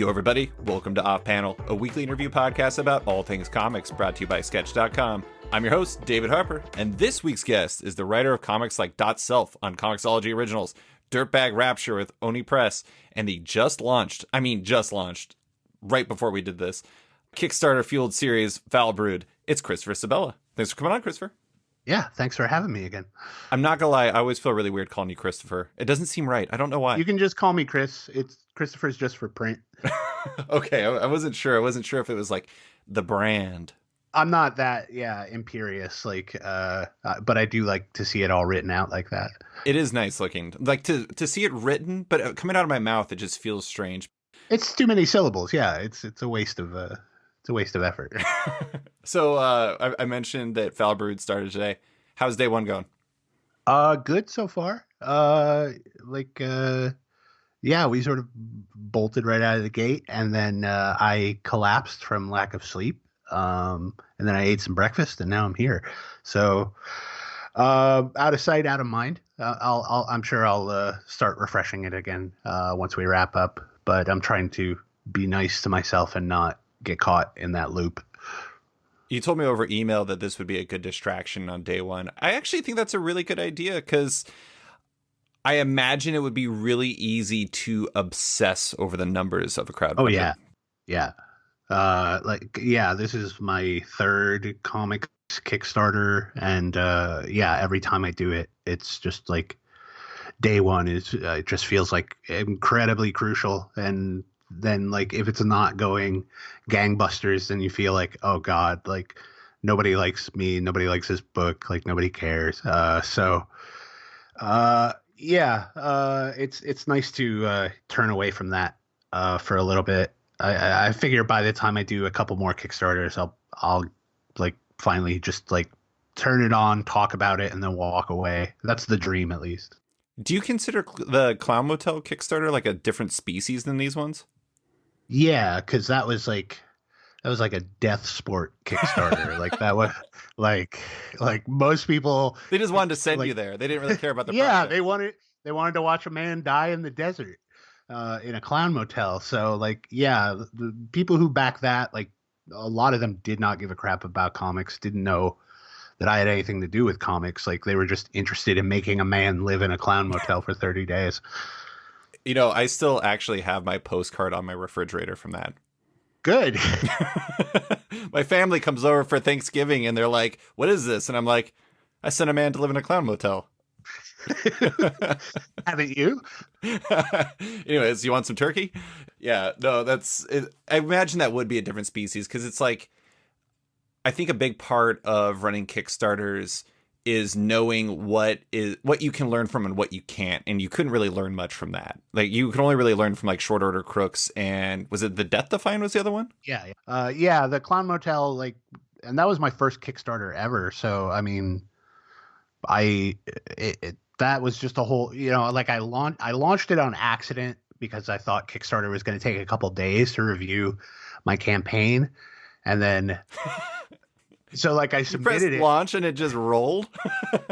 Yo, everybody. Welcome to Off Panel, a weekly interview podcast about all things comics, brought to you by Sketch.com. I'm your host, David Harper, and this week's guest is the writer of comics like Dot Self on Comixology Originals, Dirtbag Rapture with Oni Press, and the just launched, right before we did this, Kickstarter-fueled series, Foulbrood. It's Christopher Sebela. Thanks for coming on, Christopher. Yeah, thanks for having me again. I'm not gonna lie, I always feel really weird calling you Christopher. It doesn't seem right. I don't know why. You can just call me Chris. Christopher's just for print. Okay, I wasn't sure. I wasn't sure if it was like the brand. I'm not that, imperious, but I do like to see it all written out like that. It is nice looking. Like to see it written, but coming out of my mouth, it just feels strange. It's too many syllables. Yeah, it's a waste of effort. So I mentioned that Foulbrood started today. How's day one going? Good so far. We sort of bolted right out of the gate, and then I collapsed from lack of sleep. And then I ate some breakfast, and now I'm here. So out of sight, out of mind. I'm sure I'll start refreshing it again once we wrap up. But I'm trying to be nice to myself and not get caught in that loop. You told me over email that this would be a good distraction on day one. I actually think that's a really good idea because I imagine it would be really easy to obsess over the numbers of a crowdfunding. Oh, yeah. This is my third comics Kickstarter. And every time I do it, it's just like day one is it just feels like incredibly crucial. And then like if it's not going gangbusters, then you feel like, oh God, like nobody likes me, nobody likes this book, like nobody cares. It's nice to turn away from that for a little bit. I figure by the time I do a couple more Kickstarters, I'll like finally just like turn it on, talk about it, and then walk away. That's the dream, at least. Do you consider the Clown Motel Kickstarter like a different species than these ones? Yeah, because that was like a death sport Kickstarter. Like that was like most people. They just wanted to send you there. They didn't really care about the yeah. project. They wanted to watch a man die in the desert in a clown motel. So like the people who back that, like a lot of them did not give a crap about comics. Didn't know that I had anything to do with comics. Like they were just interested in making a man live in a clown motel for 30 days. You know, I still actually have my postcard on my refrigerator from that. Good. My family comes over for Thanksgiving and they're like, what is this? And I'm like, I sent a man to live in a clown motel. Haven't you? Anyways, you want some turkey? Yeah, no, that's it. I imagine that would be a different species because it's like, I think a big part of running Kickstarters is knowing what you can learn from and what you can't. And you couldn't really learn much from that. Like you could only really learn from like Short Order Crooks and was it The Death Define was the other one? Yeah. The Clown Motel, and that was my first Kickstarter ever. So, I mean, that was just a whole, I launched it on accident because I thought Kickstarter was going to take a couple days to review my campaign. And then so like I submitted it. Launch and it just rolled.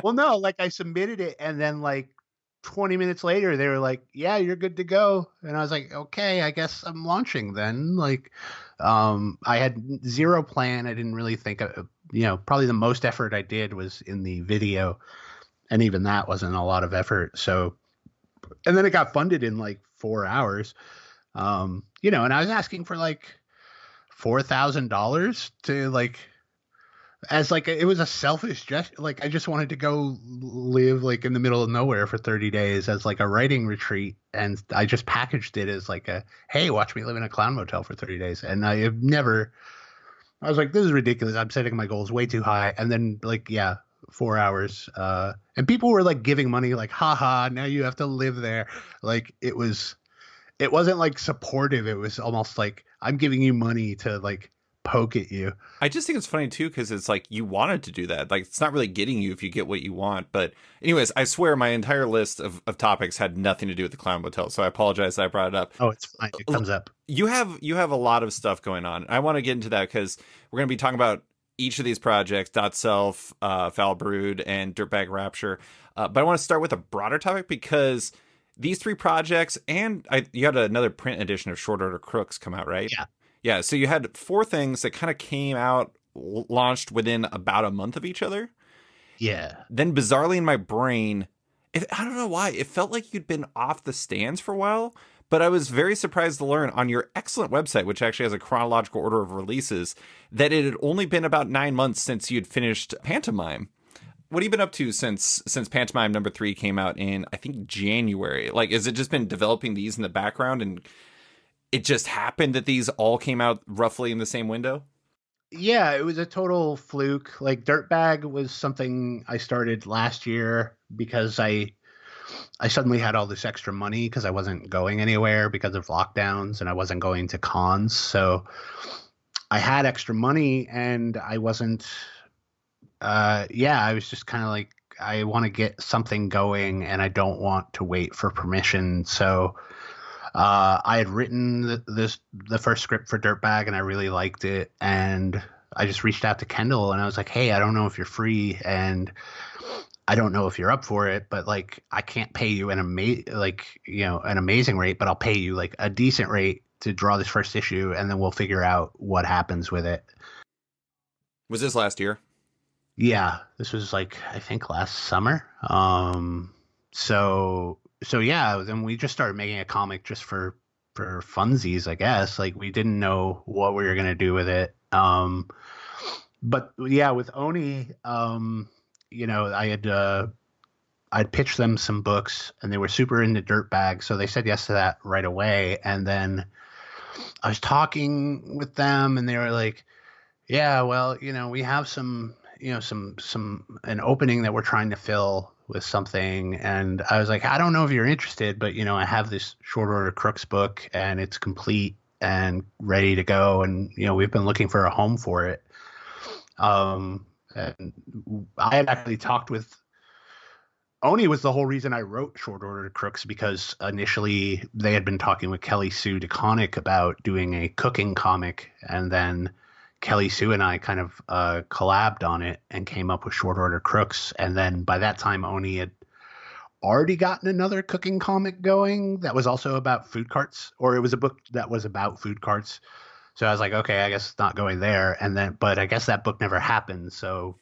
Well, no, like I submitted it and then like 20 minutes later they were like, yeah, you're good to go. And I was like, okay, I guess I'm launching then. Like I had zero plan. I didn't really think probably the most effort I did was in the video. And even that wasn't a lot of effort. So, and then it got funded in like 4 hours. And I was asking for like $4,000 to like, as like it was a selfish gesture. Like I just wanted to go live like in the middle of nowhere for 30 days as like a writing retreat, and I just packaged it as like hey, watch me live in a clown motel for 30 days. And I was like, this is ridiculous. I'm setting my goals way too high. And then 4 hours, and people were like giving money, like, haha, now you have to live there. Like it wasn't like supportive. It was almost like I'm giving you money to like poke at you. I just think it's funny too because it's like you wanted to do that. Like it's not really getting you if you get what you want. But anyways, I swear my entire list of topics had nothing to do with the Clown Motel, so I apologize that I brought it up. Oh, it's fine. It comes up. You have a lot of stuff going on. I want to get into that because we're going to be talking about each of these projects, Dot Self, Foulbrood, and Dirtbag Rapture. But I want to start with a broader topic because these three projects, and you had another print edition of Short Order Crooks come out, right? Yeah. Yeah, so you had four things that kind of came out, launched within about a month of each other. Yeah. Then bizarrely in my brain, I don't know why, it felt like you'd been off the stands for a while, but I was very surprised to learn on your excellent website, which actually has a chronological order of releases, that it had only been about 9 months since you'd finished Pantomime. What have you been up to since Pantomime number 3 came out in, I think, January? Like, has it just been developing these in the background and it just happened that these all came out roughly in the same window? Yeah, it was a total fluke. Like Dirtbag was something I started last year because I suddenly had all this extra money because I wasn't going anywhere because of lockdowns and I wasn't going to cons. So I had extra money and I wasn't I was just kind of like, I want to get something going and I don't want to wait for permission. So I had written the first script for Dirtbag and I really liked it, and I just reached out to Kendall and I was like, hey, I don't know if you're free and I don't know if you're up for it, but like I can't pay you an amazing rate, but I'll pay you like a decent rate to draw this first issue, and then we'll figure out what happens with it. Was this last year? Yeah, this was like I think last summer. So yeah, then we just started making a comic just for funsies, I guess. Like we didn't know what we were gonna do with it. But yeah, with Oni, I'd pitched them some books and they were super into Dirtbag, so they said yes to that right away. And then I was talking with them and they were like, yeah, well, we have some an opening that we're trying to fill with something. And I was like, I don't know if you're interested, but I have this Short Order Crooks book and it's complete and ready to go. And, we've been looking for a home for it. And I had actually talked with Oni was the whole reason I wrote Short Order Crooks, because initially they had been talking with Kelly Sue DeConnick about doing a cooking comic, and then Kelly Sue and I kind of collabed on it and came up with Short Order Crooks. And then by that time, Oni had already gotten another cooking comic going that was also about food carts, or it was a book that was about food carts. So I was like, okay, I guess it's not going there. And then, but I guess that book never happened. So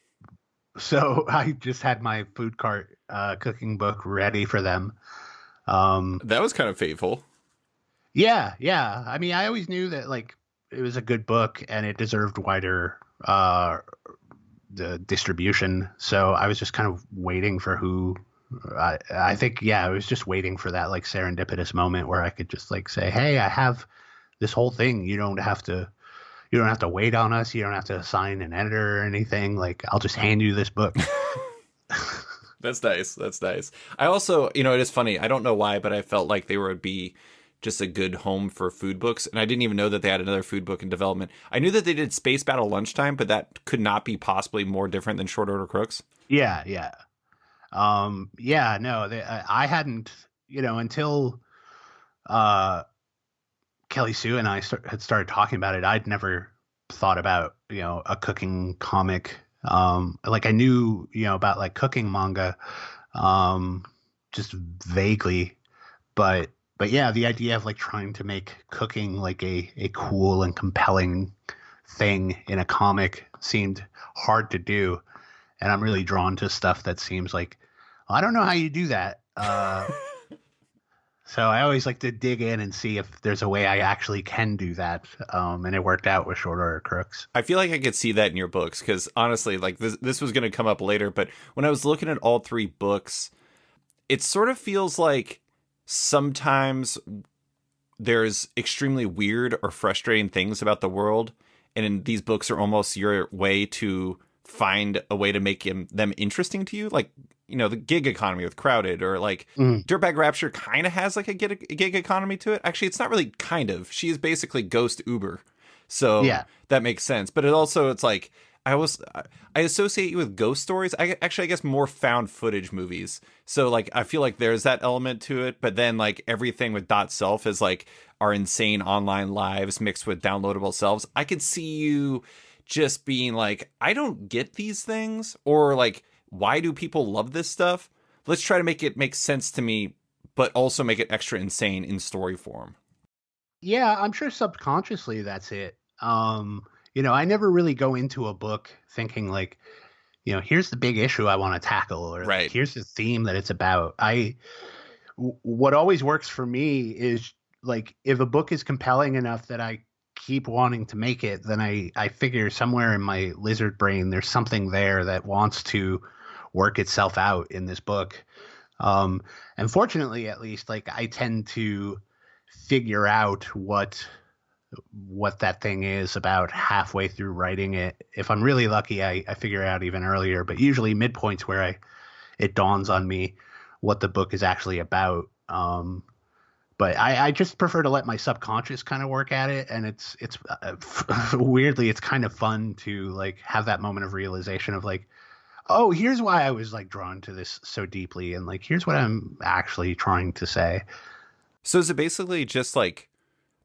I just had my food cart cooking book ready for them. That was kind of fateful. Yeah. I mean, I always knew that like it was a good book and it deserved wider the distribution. So I was just kind of waiting for who. I think, I was just waiting for that like serendipitous moment where I could just like say, hey, I have this whole thing. You don't have to wait on us. You don't have to assign an editor or anything. Like, I'll just hand you this book. That's nice. I also, it is funny. I don't know why, but I felt like they would be just a good home for food books. And I didn't even know that they had another food book in development. I knew that they did Space Battle Lunchtime, but that could not be possibly more different than Short Order Crooks. Yeah. I hadn't, until Kelly Sue and I had started talking about it. I'd never thought about, a cooking comic. Like I knew, about like cooking manga, just vaguely, but yeah, the idea of like trying to make cooking like a cool and compelling thing in a comic seemed hard to do. And I'm really drawn to stuff that seems like, well, I don't know how you do that. So I always like to dig in and see if there's a way I actually can do that. And it worked out with Short Order Crooks. I feel like I could see that in your books, because honestly, like this was going to come up later, but when I was looking at all three books, it sort of feels like sometimes there's extremely weird or frustrating things about the world. And in these books are almost your way to find a way to make them interesting to you. Like, the gig economy with Crowded, or like Dirtbag Rapture kind of has like a gig economy to it. Actually, it's not really kind of. She is basically Ghost Uber. So yeah, that makes sense. But it's like, I associate you with ghost stories. I guess more found footage movies. So like, I feel like there's that element to it, but then like everything with Dot Self is like our insane online lives mixed with downloadable selves. I could see you just being like, I don't get these things, or like, why do people love this stuff? Let's try to make it make sense to me but also make it extra insane in story form. Yeah, I'm sure subconsciously that's it. I never really go into a book thinking like, here's the big issue I want to tackle, or like, Right. here's the theme that it's about. What always works for me is like, if a book is compelling enough that I keep wanting to make it, then I figure somewhere in my lizard brain, there's something there that wants to work itself out in this book. And fortunately, at least, like, I tend to figure out what that thing is about halfway through writing it. If I'm really lucky, I figure it out even earlier, but usually midpoints where it dawns on me what the book is actually about. But I just prefer to let my subconscious kind of work at it. And it's weirdly, it's kind of fun to like have that moment of realization of like, oh, here's why I was like drawn to this so deeply. And like, here's what I'm actually trying to say. So is it basically just like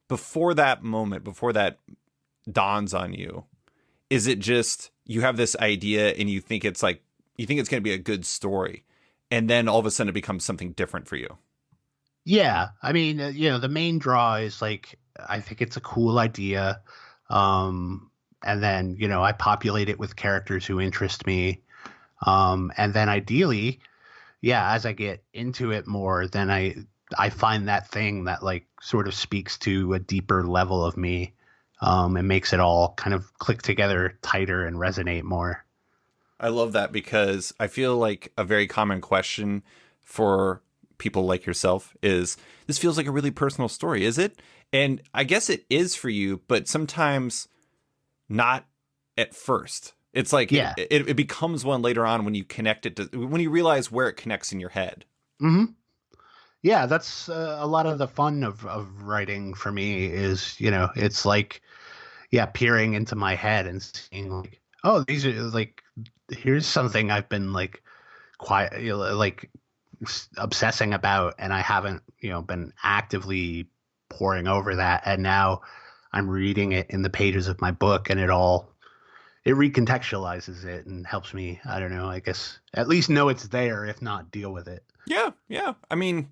before that moment, before that dawns on you, is it just you have this idea and you think it's going to be a good story, and then all of a sudden it becomes something different for you? Yeah. I mean, the main draw is like, I think it's a cool idea. And then, I populate it with characters who interest me. And then ideally, yeah, as I get into it more, then I find that thing that like sort of speaks to a deeper level of me, and makes it all kind of click together tighter and resonate more. I love that, because I feel like a very common question for people like yourself is, this feels like a really personal story, is it? And I guess it is for you, but sometimes not at first. It's like, Yeah. it becomes one later on when you connect it to, when you realize where it connects in your head. Mm-hmm. Yeah, that's a lot of the fun of writing for me is, it's like, yeah, peering into my head and seeing like, oh, these are like, here's something I've been like quiet, like obsessing about, and I haven't, been actively poring over that. And now I'm reading it in the pages of my book, and it recontextualizes it and helps me, I don't know, I guess at least know it's there, if not deal with it. Yeah. Yeah. I mean,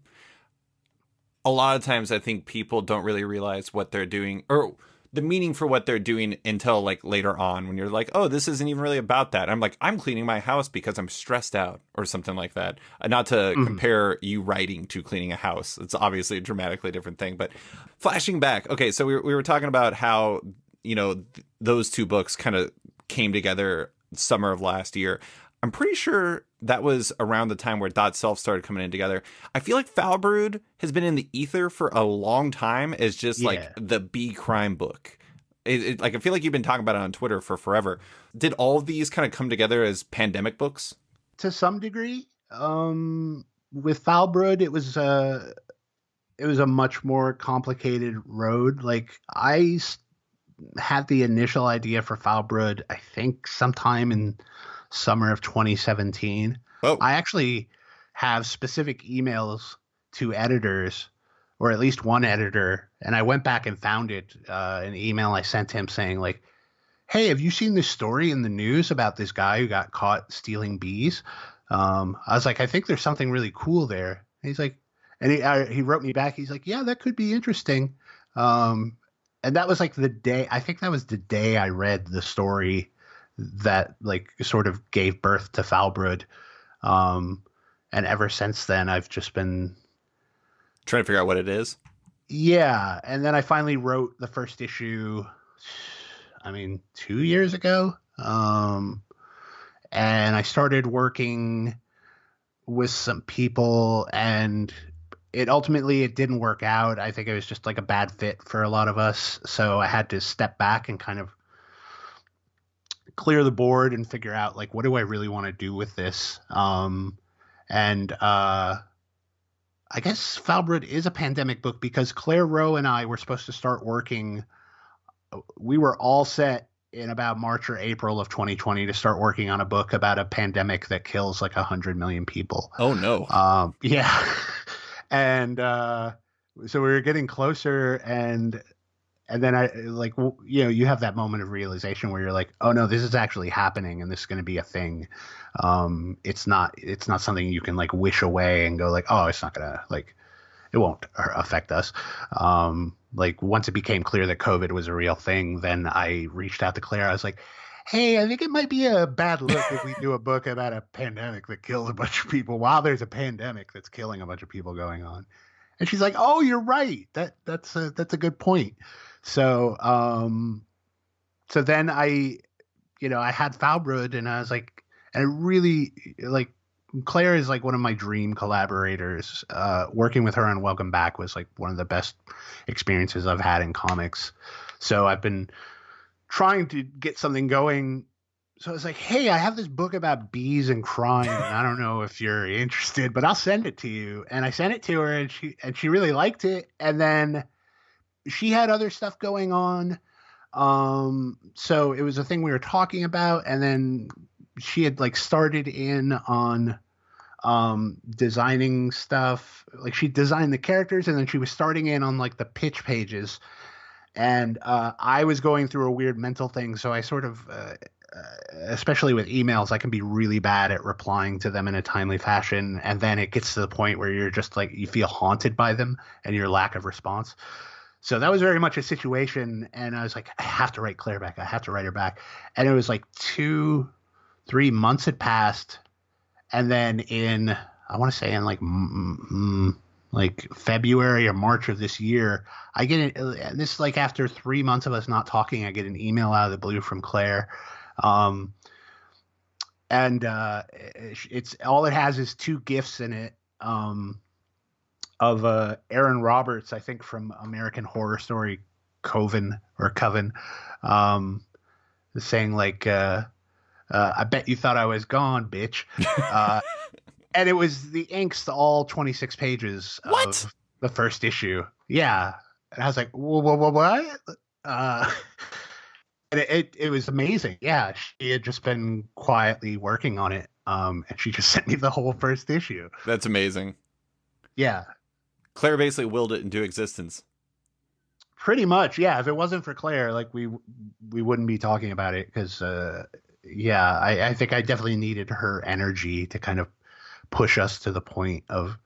a lot of times I think people don't really realize what they're doing or the meaning for what they're doing until like later on, when you're like, oh, this isn't even really about that. I'm like, I'm cleaning my house because I'm stressed out or something like that. Not to compare you writing to cleaning a house. It's obviously a dramatically different thing, but flashing back. Okay. So we were talking about how, those two books kind of came together summer of last year. I'm pretty sure that was around the time where Dot Self started coming in together. I feel like Foulbrood has been in the ether for a long time as just like the B crime book. Like, I feel like you've been talking about it on Twitter for forever. Did all of these kind of come together as pandemic books? To some degree. With Foulbrood, it was a much more complicated road. Like, I had the initial idea for Foulbrood, I think sometime in summer of 2017. Oh. I actually have specific emails to editors, or at least one editor, and I went back and found it, an email I sent him saying like, hey, have you seen this story in the news about this guy who got caught stealing bees? I was like, I think there's something really cool there. And he's like, and he wrote me back. He's like, yeah, that could be interesting. And that was like the day I read the story that like sort of gave birth to Foulbrood. And ever since then, I've just been trying to figure out what it is. Yeah. And then I finally wrote the first issue, 2 years ago. And I started working with some people, and it didn't work out. I think it was just like a bad fit for a lot of us. So I had to step back and kind of clear the board and figure out like, what do I really want to do with this? I guess Foulbrood is a pandemic book because Claire Rowe and I were supposed to start working. We were all set in about March or April of 2020 to start working on a book about a pandemic that kills like 100 million people. Oh no. Yeah. And so we were getting closer, and then I like, you have that moment of realization where you're like, oh no, this is actually happening, and this is going to be a thing. It's not something you can like wish away and go like, oh, it's not gonna like, it won't affect us. Like once it became clear that COVID was a real thing, then I reached out to Claire. I was like, hey, I think it might be a bad look if we do a book about a pandemic that kills a bunch of people while there's a pandemic that's killing a bunch of people going on. And she's like, oh, you're right. That's a good point. So, so then I had Foulbrood, and I was like, and I really like, Claire is like one of my dream collaborators. Working with her on Welcome Back was like one of the best experiences I've had in comics. So I've been trying to get something going. So I was like, hey, I have this book about bees and crime, and I don't know if you're interested, but I'll send it to you. And I sent it to her, and she really liked it. And then she had other stuff going on. So it was a thing we were talking about, and then she had like started in on designing stuff. Like she designed the characters, and then she was starting in on like the pitch pages. And I was going through a weird mental thing, so I sort of, especially with emails, I can be really bad at replying to them in a timely fashion. And then it gets to the point where you're just like, you feel haunted by them and your lack of response. So that was very much a situation. And I was like, I have to write Claire back. I have to write her back. And it was like 2-3 months had passed. And then I want to say in like February or March of this year, I get this is like after 3 months of us not talking, I get an email out of the blue from Claire. It's all it has is 2 GIFs in it of Aaron Roberts, I think from American Horror Story Coven, saying like, I bet you thought I was gone, bitch. And it was the inks to all 26 pages of the first issue. Yeah. And I was like, what? And it was amazing. Yeah. She had just been quietly working on it. And she just sent me the whole first issue. That's amazing. Yeah. Claire basically willed it into existence. Pretty much. Yeah. If it wasn't for Claire, like we wouldn't be talking about it because, I think I definitely needed her energy to kind of push us to the point of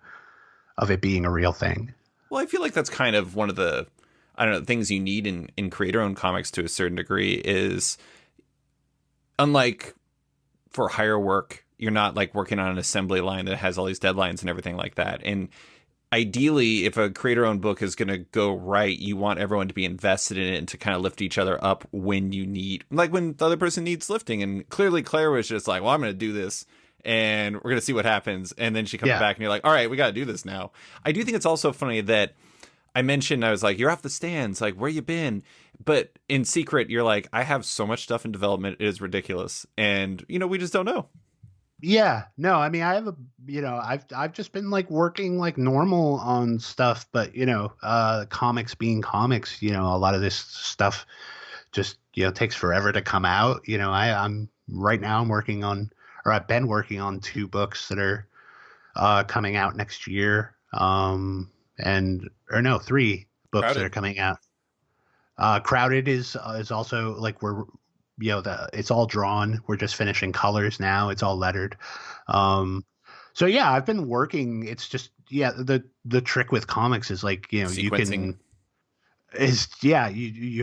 it being a real thing. Well, I feel like that's kind of one of the, I don't know, things you need in creator-owned comics to a certain degree is, unlike for hire work, you're not like working on an assembly line that has all these deadlines and everything like that. And ideally, if a creator-owned book is going to go right, you want everyone to be invested in it and to kind of lift each other up when you need, like when the other person needs lifting. And clearly Claire was just like, well, I'm going to do this and we're going to see what happens. And then she comes back and you're like, all right, we got to do this now. I do think it's also funny that I mentioned, I was like, you're off the stands, like, where you been? But in secret, you're like, I have so much stuff in development. It is ridiculous. And, we just don't know. Yeah, no, I mean, I have I've just been like working like normal on stuff, but comics being comics, a lot of this stuff just, takes forever to come out. I'm right now I'm working on, or I've been working on 2 books that are coming out next year. 3 books Crowded. that are coming out. Crowded is also like it's all drawn. We're just finishing colors now. It's all lettered. So yeah, I've been working. It's just, the trick with comics is like, you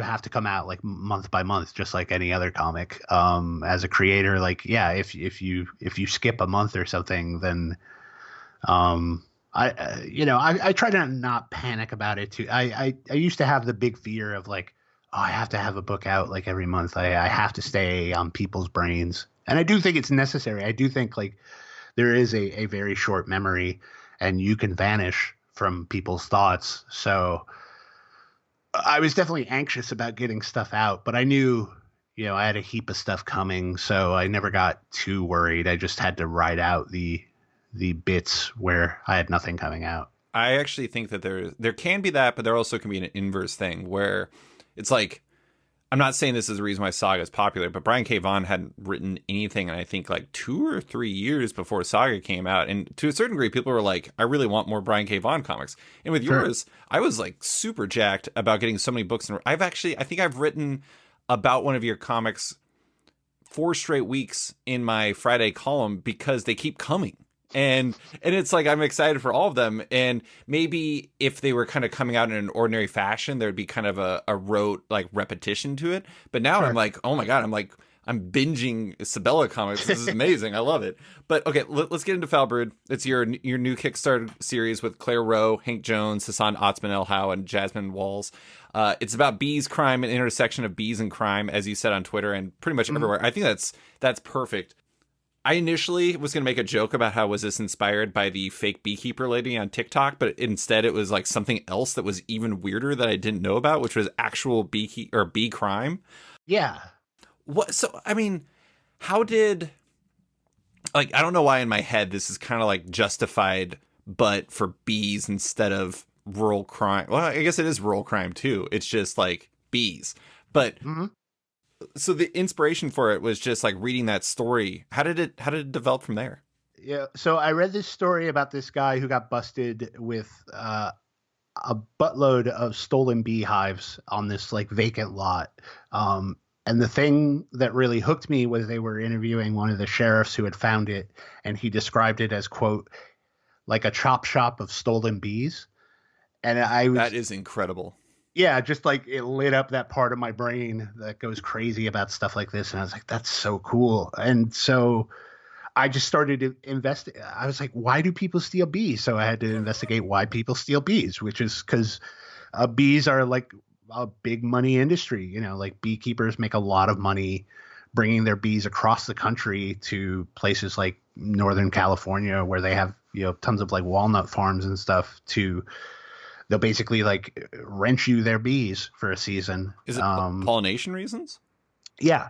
have to come out like month by month, just like any other comic. As a creator, like, if you skip a month or something, then, I try to not panic about it too. I used to have the big fear of like, oh, I have to have a book out like every month. I have to stay on people's brains. And I do think it's necessary. I do think like there is a very short memory and you can vanish from people's thoughts. So I was definitely anxious about getting stuff out, but I knew, I had a heap of stuff coming. So I never got too worried. I just had to ride out the bits where I had nothing coming out. I actually think that there can be that, but there also can be an inverse thing where it's like, I'm not saying this is the reason why Saga is popular, but Brian K. Vaughan hadn't written anything in I think like 2 or 3 years before Saga came out. And to a certain degree, people were like, I really want more Brian K. Vaughan comics. And with yours, I was like super jacked about getting so many books. And I think I've written about one of your comics 4 straight weeks in my Friday column because they keep coming. And it's like I'm excited for all of them. And maybe if they were kind of coming out in an ordinary fashion, there'd be kind of a rote like repetition to it. But now I'm like, oh my god, I'm binging Sebela comics. This is amazing. I love it. But okay, let's get into Foulbrood. It's your new Kickstarter series with Claire Rowe, Hank Jones, Hassan Otzman El Howe, and Jasmine Walls. It's about bees, crime, and intersection of bees and crime, as you said on Twitter and pretty much everywhere. I think that's perfect. I initially was going to make a joke about how was this inspired by the fake beekeeper lady on TikTok, but instead it was like something else that was even weirder that I didn't know about, which was actual bee crime. Yeah. What? So, I mean, how did, like, I don't know why in my head this is kind of like justified, but for bees instead of rural crime. Well, I guess it is rural crime too. It's just like bees. But so the inspiration for it was just like reading that story. How did it develop from there? Yeah. So I read this story about this guy who got busted with a buttload of stolen beehives on this like vacant lot. And the thing that really hooked me was they were interviewing one of the sheriffs who had found it, and he described it as, quote, like a chop shop of stolen bees. And that is incredible. Yeah, just like it lit up that part of my brain that goes crazy about stuff like this. And I was like, that's so cool. And so I just started to investigate. I was like, why do people steal bees? So I had to investigate why people steal bees, which is because bees are like a big money industry. You know, like beekeepers make a lot of money bringing their bees across the country to places like Northern California, where they have, you know, tons of like walnut farms and stuff. They'll basically like rent you their bees for a season. Is it pollination reasons? Yeah.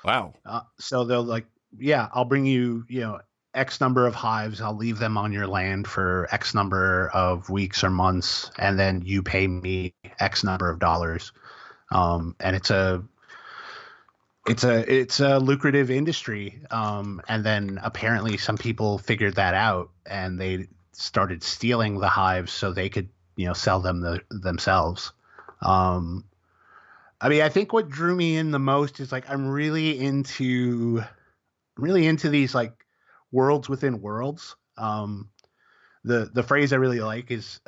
Wow. So they'll like, yeah, I'll bring you, you know, X number of hives. I'll leave them on your land for X number of weeks or months, and then you pay me X number of dollars. And it's a lucrative industry. And then apparently some people figured that out, and they started stealing the hives so they could, you know, sell them themselves. I mean, I think what drew me in the most is like I'm really into these like worlds within worlds. The phrase I really like is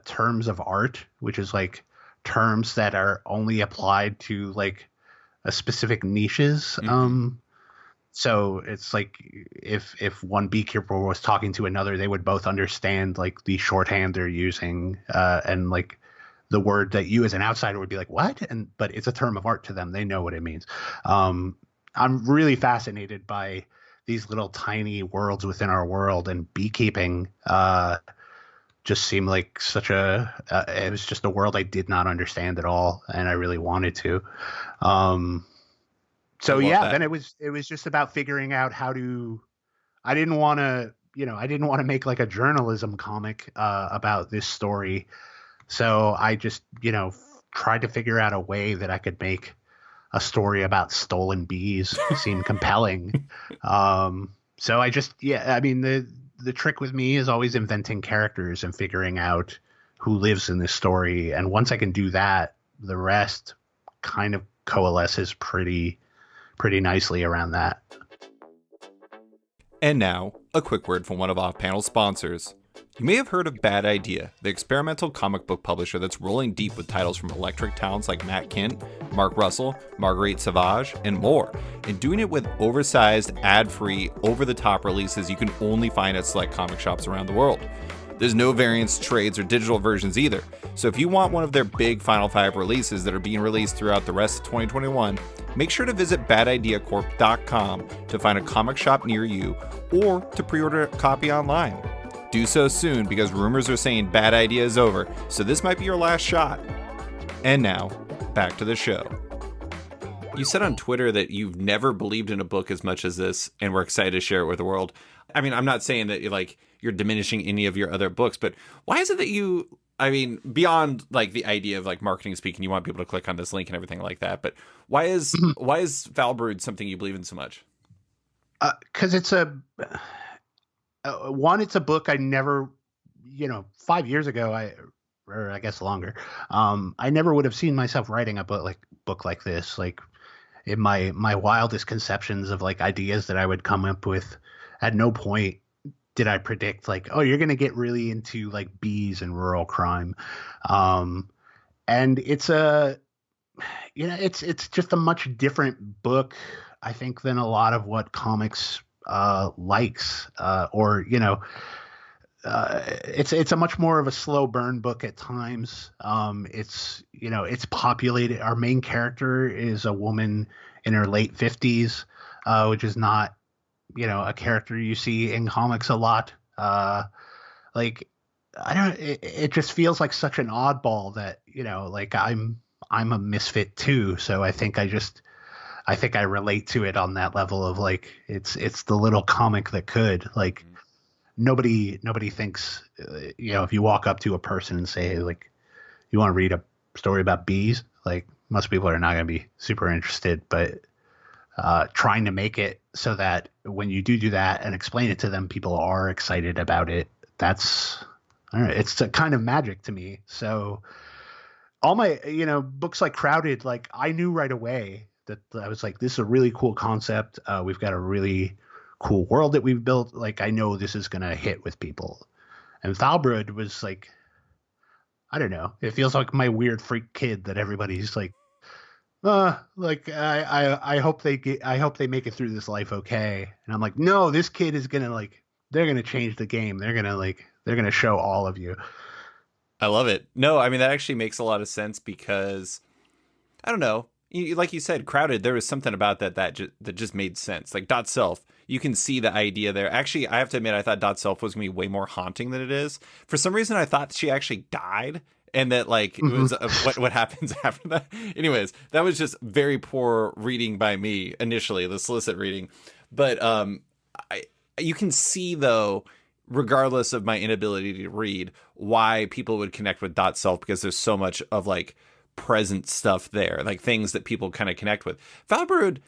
terms of art, which is like terms that are only applied to like a specific niches. So it's like if one beekeeper was talking to another, they would both understand like the shorthand they're using, and like the word that you as an outsider would be like, what? But it's a term of art to them. They know what it means. I'm really fascinated by these little tiny worlds within our world, and beekeeping just seemed like it was just a world I did not understand at all, and I really wanted to. So yeah, then it was just about figuring out how to. I didn't want to make like a journalism comic about this story, so I just tried to figure out a way that I could make a story about stolen bees seem compelling. So I just I mean the trick with me is always inventing characters and figuring out who lives in this story, and once I can do that, the rest kind of coalesces pretty nicely around that. And now, a quick word from one of off-panel sponsors. You may have heard of Bad Idea, the experimental comic book publisher that's rolling deep with titles from electric talents like Matt Kindt, Mark Russell, Marguerite Sauvage, and more, and doing it with oversized, ad-free, over-the-top releases you can only find at select comic shops around the world. There's no variants, trades, or digital versions either, so if you want one of their big Final 5 releases that are being released throughout the rest of 2021, make sure to visit badideacorp.com to find a comic shop near you or to pre-order a copy online. Do so soon because rumors are saying Bad Idea is over, so this might be your last shot. And now, back to the show. You said on Twitter that you've never believed in a book as much as this, and we're excited to share it with the world. I mean, I'm not saying that you're diminishing any of your other books, but why is it that you, I mean, beyond like the idea of like marketing speaking, you want people to click on this link and everything like that, but why is Foulbrood something you believe in so much? Because it's it's a book I never, 5 years ago, or I guess longer, I never would have seen myself writing a book like this. Like in my wildest conceptions of like ideas that I would come up with, at no point did I predict like, oh, you're going to get really into like bees and rural crime. And it's it's just a much different book, I think, than a lot of what comics likes, it's a much more of a slow burn book at times. It's populated. Our main character is a woman in her late 50s, which is not, a character you see in comics a lot. It just feels like such an oddball that, like I'm a misfit too. So I think I relate to it on that level of like, it's the little comic that could, like, nobody thinks, if you walk up to a person and say, like, you want to read a story about bees, like most people are not going to be super interested, but trying to make it so that when you do that and explain it to them, people are excited about it. That's, I don't know, it's a kind of magic to me. So all my, books like Crowded, like I knew right away that I was like, this is a really cool concept. We've got a really cool world that we've built. Like, I know this is going to hit with people. And Foulbrood was like, I don't know. It feels like my weird freak kid that everybody's like, I hope they make it through this life okay. And I'm like, no, this kid is gonna they're gonna change the game. They're gonna show all of you. I love it. No, I mean that actually makes a lot of sense because I don't know. Like you said, Crowded. There was something about that just made sense. Like Dot Self, you can see the idea there. Actually, I have to admit, I thought Dot Self was gonna be way more haunting than it is. For some reason, I thought she actually died. And that, like, it was what happens after that. Anyways, that was just very poor reading by me initially, the solicit reading. But you can see, though, regardless of my inability to read, why people would connect with Dot Self, because there's so much of, like, present stuff there, like things that people kind of connect with. Foulbrood,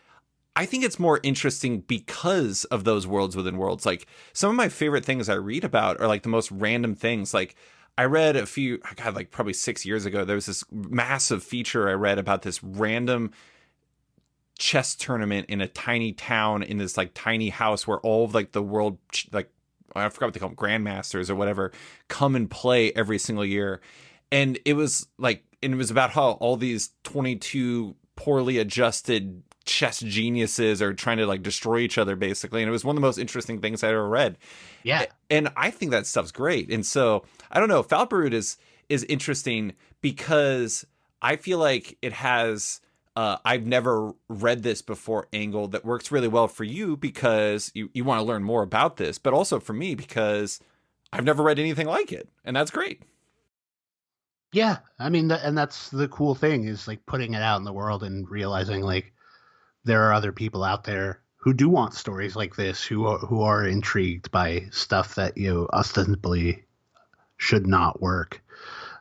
I think it's more interesting because of those worlds within worlds. Like, some of my favorite things I read about are, like, the most random things, like, I read probably 6 years ago, there was this massive feature I read about this random chess tournament in a tiny town in this like tiny house where all of like the world, like I forgot what they call them, grandmasters or whatever, come and play every single year. And it was about how all these 22 poorly adjusted chess geniuses are trying to like destroy each other basically. And it was one of the most interesting things I ever read. Yeah. And I think that stuff's great. And so I don't know, Foulbrood is interesting because I feel like it has, I've never read this before angle that works really well for you because you want to learn more about this, but also for me because I've never read anything like it. And that's great. Yeah. I mean, and that's the cool thing is like putting it out in the world and realizing like there are other people out there who do want stories like this, who are intrigued by stuff that, ostensibly should not work.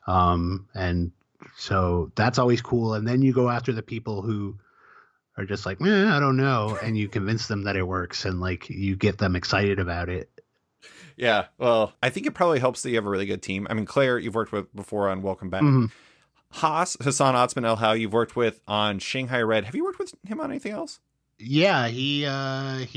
And so that's always cool. And then you go after the people who are just like, I don't know. And you convince them that it works and like you get them excited about it. Yeah. Well, I think it probably helps that you have a really good team. I mean, Claire, you've worked with before on Welcome Back. Mm-hmm. Hassan Otsman El How, you've worked with on Shanghai Red. Have you worked with him on anything else? Yeah, he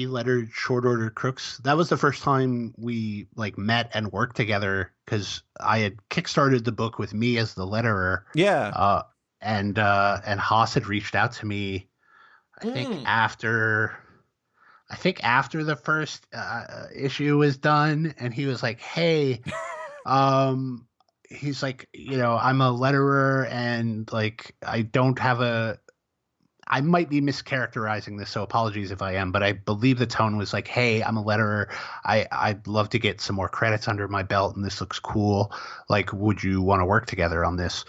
lettered Short Order Crooks. That was the first time we like met and worked together because I had kickstarted the book with me as the letterer. Yeah. And Haas had reached out to me, I think after the first issue was done, and he was like, "Hey, he's like, I'm a letterer, and like I might be mischaracterizing this, so apologies if I am, but I believe the tone was like, hey, I'm a letterer. I'd love to get some more credits under my belt, and this looks cool. Like, would you want to work together on this?"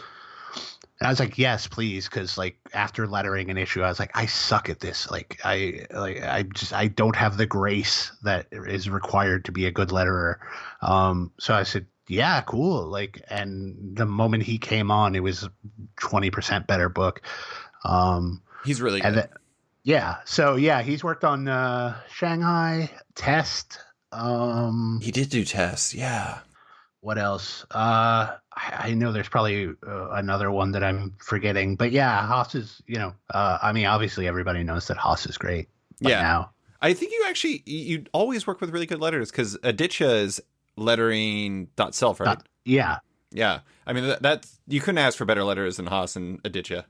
And I was like, yes, please, because like after lettering an issue, I was like, I suck at this. Like, I don't have the grace that is required to be a good letterer. So I said, yeah, cool. Like, and the moment he came on, it was 20% better book. He's really good. So he's worked on Shanghai, Test. He did do Test, yeah. What else? I know there's probably another one that I'm forgetting, but yeah, Haas is, I mean, obviously everybody knows that Haas is great. But now, I think you always work with really good letters because Aditya is lettering.self, right? Yeah. Yeah. I mean, that's you couldn't ask for better letters than Haas and Aditya.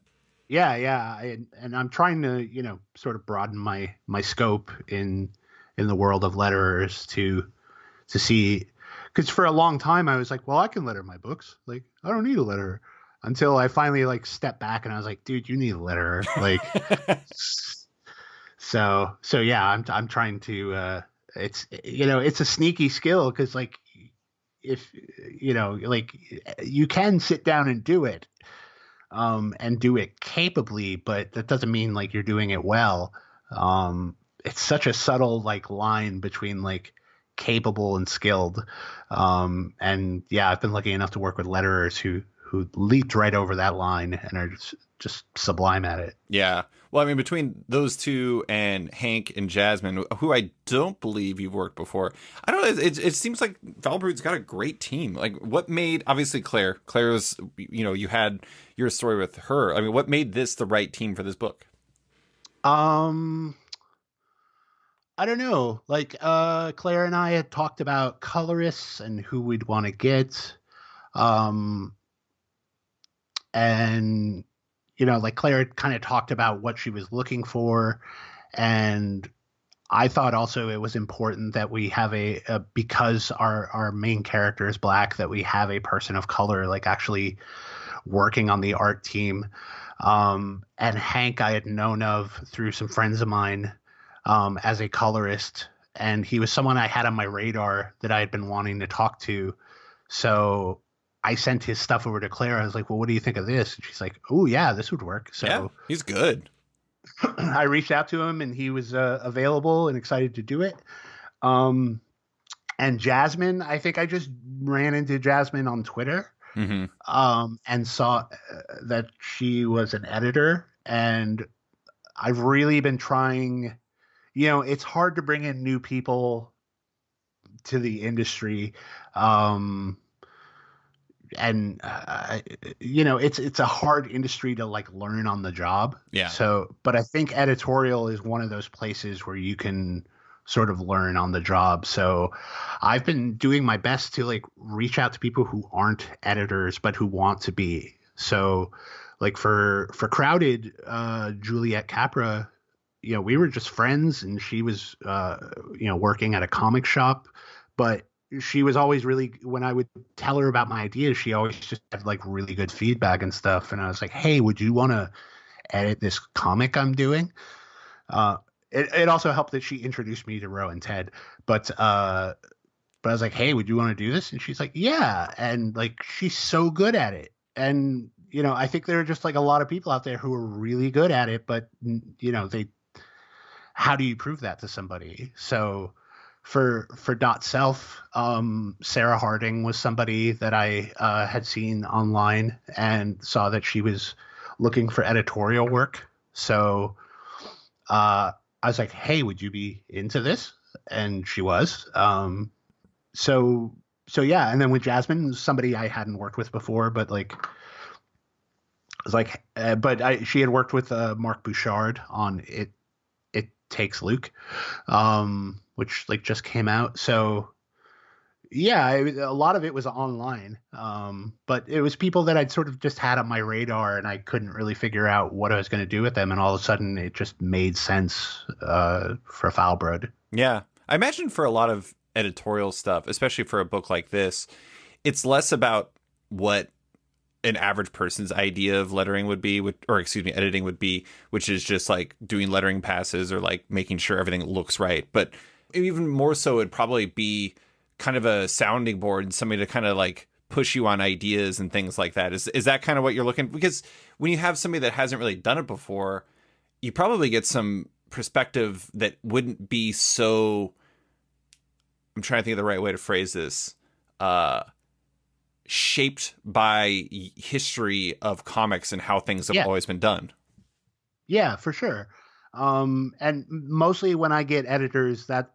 Yeah. And I'm trying to, sort of broaden my scope in the world of letterers to see, because for a long time I was like, well, I can letter my books. Like, I don't need a letterer. Until I finally like stepped back and I was like, dude, you need a letterer. Like, so yeah, I'm trying to. It's a sneaky skill because like if like you can sit down and do it, and do it capably, but that doesn't mean like you're doing it well. It's such a subtle like line between like capable and skilled. And yeah, I've been lucky enough to work with letterers who leaped right over that line and are just sublime at it. Yeah. Well, I mean, between those two and Hank and Jasmine, who I don't believe you've worked before, I don't know. It seems like Foulbrood's got a great team. Like, what made, obviously, Claire was, you had your story with her. I mean, what made this the right team for this book? I don't know. Like, Claire and I had talked about colorists and who we'd want to get. And like Claire kind of talked about what she was looking for, and I thought also it was important that we have because our main character is Black, that we have a person of color like actually working on the art team. And Hank I had known of through some friends of mine as a colorist, and he was someone I had on my radar that I had been wanting to talk to. So I sent his stuff over to Claire. I was like, well, what do you think of this? And she's like, oh, yeah, this would work. So yeah, he's good. I reached out to him and he was available and excited to do it. And Jasmine, I think I just ran into Jasmine on Twitter, and saw that she was an editor. And I've really been trying, it's hard to bring in new people to the industry. And it's a hard industry to like learn on the job. Yeah. So, but I think editorial is one of those places where you can sort of learn on the job. So I've been doing my best to like reach out to people who aren't editors, but who want to be. So like for Crowded, Juliet Capra, we were just friends, and she was, working at a comic shop, but she was always really, when I would tell her about my ideas, she always just had like really good feedback and stuff. And I was like, hey, would you want to edit this comic I'm doing? It also helped that she introduced me to Ro and Ted, but I was like, hey, would you want to do this? And she's like, yeah. And like, she's so good at it. And, I think there are just like a lot of people out there who are really good at it, but how do you prove that to somebody? So for .self, Sarah Harding was somebody that I had seen online and saw that she was looking for editorial work. So I was like, hey, would you be into this? And she was. So yeah. And then with Jasmine, somebody I hadn't worked with before, but like, I was like, she had worked with Mark Bouchard on It Takes Luke, which like just came out. So yeah, a lot of it was online, but it was people that I'd sort of just had on my radar, and I couldn't really figure out what I was going to do with them. And all of a sudden it just made sense for Foulbrood. Yeah. I imagine for a lot of editorial stuff, especially for a book like this, it's less about what an average person's idea of lettering would be, editing would be, which is just like doing lettering passes or like making sure everything looks right. But even more so, it'd probably be kind of a sounding board and somebody to kind of like push you on ideas and things like that. Is that kind of what you're looking? Because when you have somebody that hasn't really done it before, you probably get some perspective that wouldn't be so, I'm trying to think of the right way to phrase this, shaped by history of comics and how things have always been done. Yeah, for sure. And mostly when I get editors, that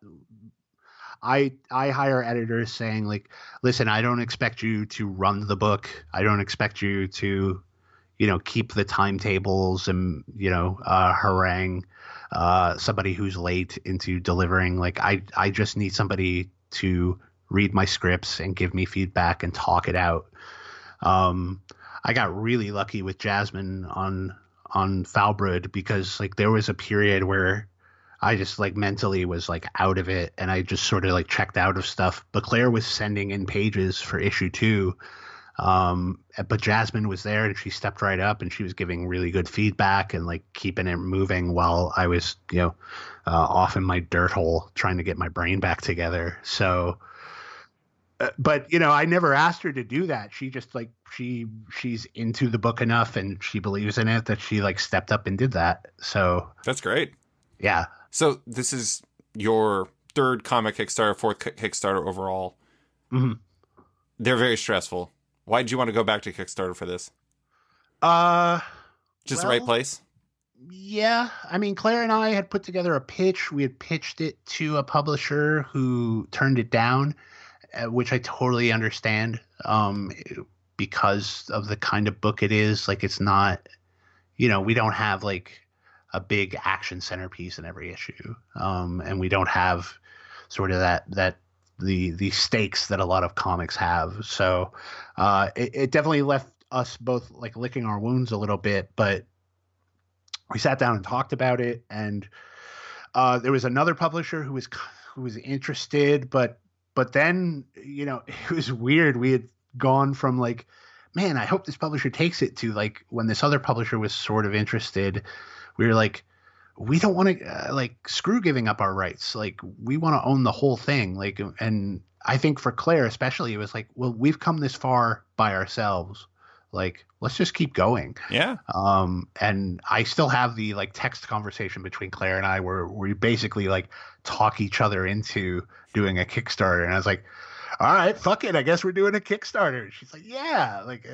I hire editors saying like, listen, I don't expect you to run the book. I don't expect you to, keep the timetables and, harangue somebody who's late into delivering. Like I just need somebody to read my scripts and give me feedback and talk it out. I got really lucky with Jasmine on Foulbrood because like there was a period where I just like mentally was like out of it and I just sort of like checked out of stuff. But Claire was sending in pages for issue 2. But Jasmine was there and she stepped right up and she was giving really good feedback and like keeping it moving while I was, off in my dirt hole trying to get my brain back together. So, but I never asked her to do that. She just like, she's into the book enough and she believes in it that she like stepped up and did that. So that's great. Yeah. So this is your 3rd comic Kickstarter, 4th Kickstarter overall. Mm-hmm. They're very stressful. Why did you want to go back to Kickstarter for this? Just the right place? Yeah. I mean, Claire and I had put together a pitch. We had pitched it to a publisher who turned it down, which I totally understand, because of the kind of book it is. Like, it's not, we don't have like a big action centerpiece in every issue. And we don't have sort of that the stakes that a lot of comics have. So it definitely left us both like licking our wounds a little bit, but we sat down and talked about it. And there was another publisher who was interested, but then, it was weird. We had gone from like, man, I hope this publisher takes it, to like when this other publisher was sort of interested, we were like, we don't want to like screw giving up our rights. Like we want to own the whole thing. Like, and I think for Claire especially, it was like, well, we've come this far by ourselves. Like, let's just keep going. Yeah. And I still have the like text conversation between Claire and I where we basically like talk each other into doing a Kickstarter. And I was like, all right, fuck it. I guess we're doing a Kickstarter. And she's like, yeah. Like,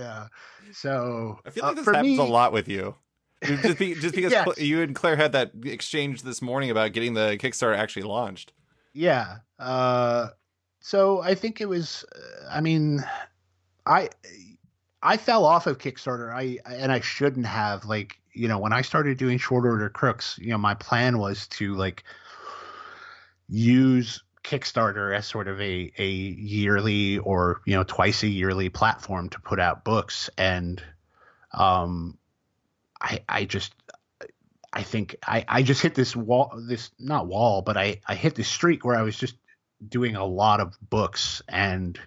so I feel like this happens a lot with you. Just because yes. You and Claire had that exchange this morning about getting the Kickstarter actually launched. Yeah. So I think it was, I fell off of Kickstarter. I shouldn't have. Like, when I started doing short order crooks, my plan was to like use Kickstarter as sort of a yearly or, twice a yearly platform to put out books. And I think I just hit this wall, not wall, but I hit this streak where I was just doing a lot of books and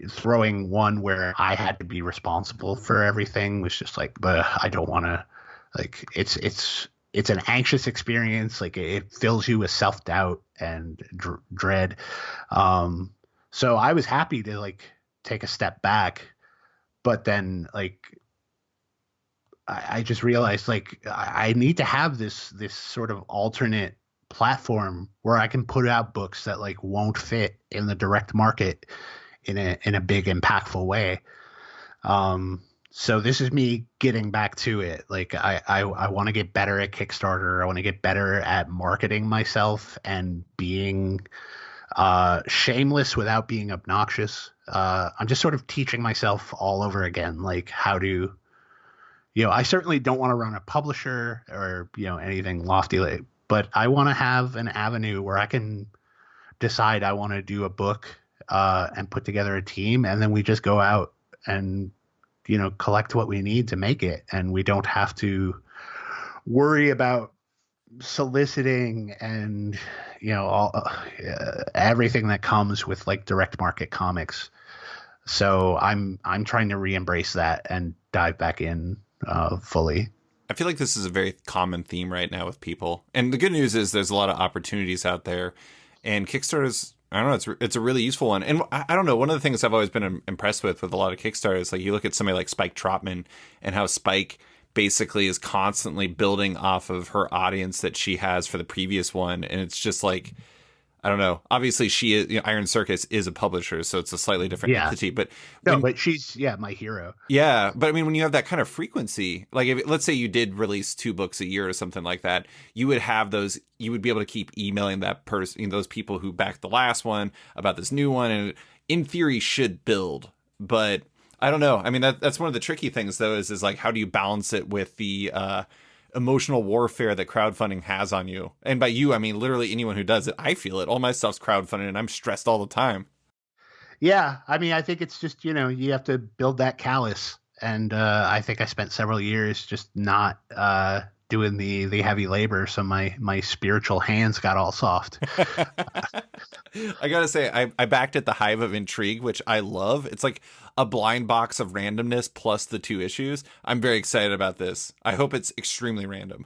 throwing one where I had to be responsible for everything was just like, but I don't want to, like, it's an anxious experience. Like it fills you with self-doubt and dread. So I was happy to like take a step back, but then like, I just realized like I need to have this sort of alternate platform where I can put out books that like won't fit in the direct market in a big impactful way. So this is me getting back to it. Like I want to get better at Kickstarter. I want to get better at marketing myself and being shameless without being obnoxious. I'm just sort of teaching myself all over again, like how to, I certainly don't want to run a publisher or, anything lofty, but I want to have an avenue where I can decide I want to do a book and put together a team. And then we just go out and, collect what we need to make it. And we don't have to worry about soliciting and, everything that comes with like direct market comics. So I'm trying to re-embrace that and dive back in fully. I feel like this is a very common theme right now with people. And the good news is there's a lot of opportunities out there. And Kickstarter's, I don't know, it's a really useful one. And I don't know, one of the things I've always been impressed with a lot of Kickstarters, like you look at somebody like Spike Trotman and how Spike basically is constantly building off of her audience that she has for the previous one. And it's just like, I don't know. Obviously, she is. Iron Circus is a publisher, so it's a slightly different entity. But but she's my hero. Yeah, but I mean, when you have that kind of frequency, like if let's say you did release 2 books a year or something like that, you would have those. You would be able to keep emailing that person, those people who backed the last one about this new one, and in theory should build. But I don't know. I mean, that's one of the tricky things, though, is like, how do you balance it with the emotional warfare that crowdfunding has on you? And by you, I mean literally anyone who does it. I feel it. All my stuff's crowdfunded, and I'm stressed all the time. Yeah, I mean, I think it's just, you have to build that callus. And I think I spent several years just not doing the heavy labor, so my spiritual hands got all soft. I gotta say, I backed at the Hive of Intrigue, which I love. It's like a blind box of randomness plus the 2 issues. I'm very excited about this. I hope it's extremely random.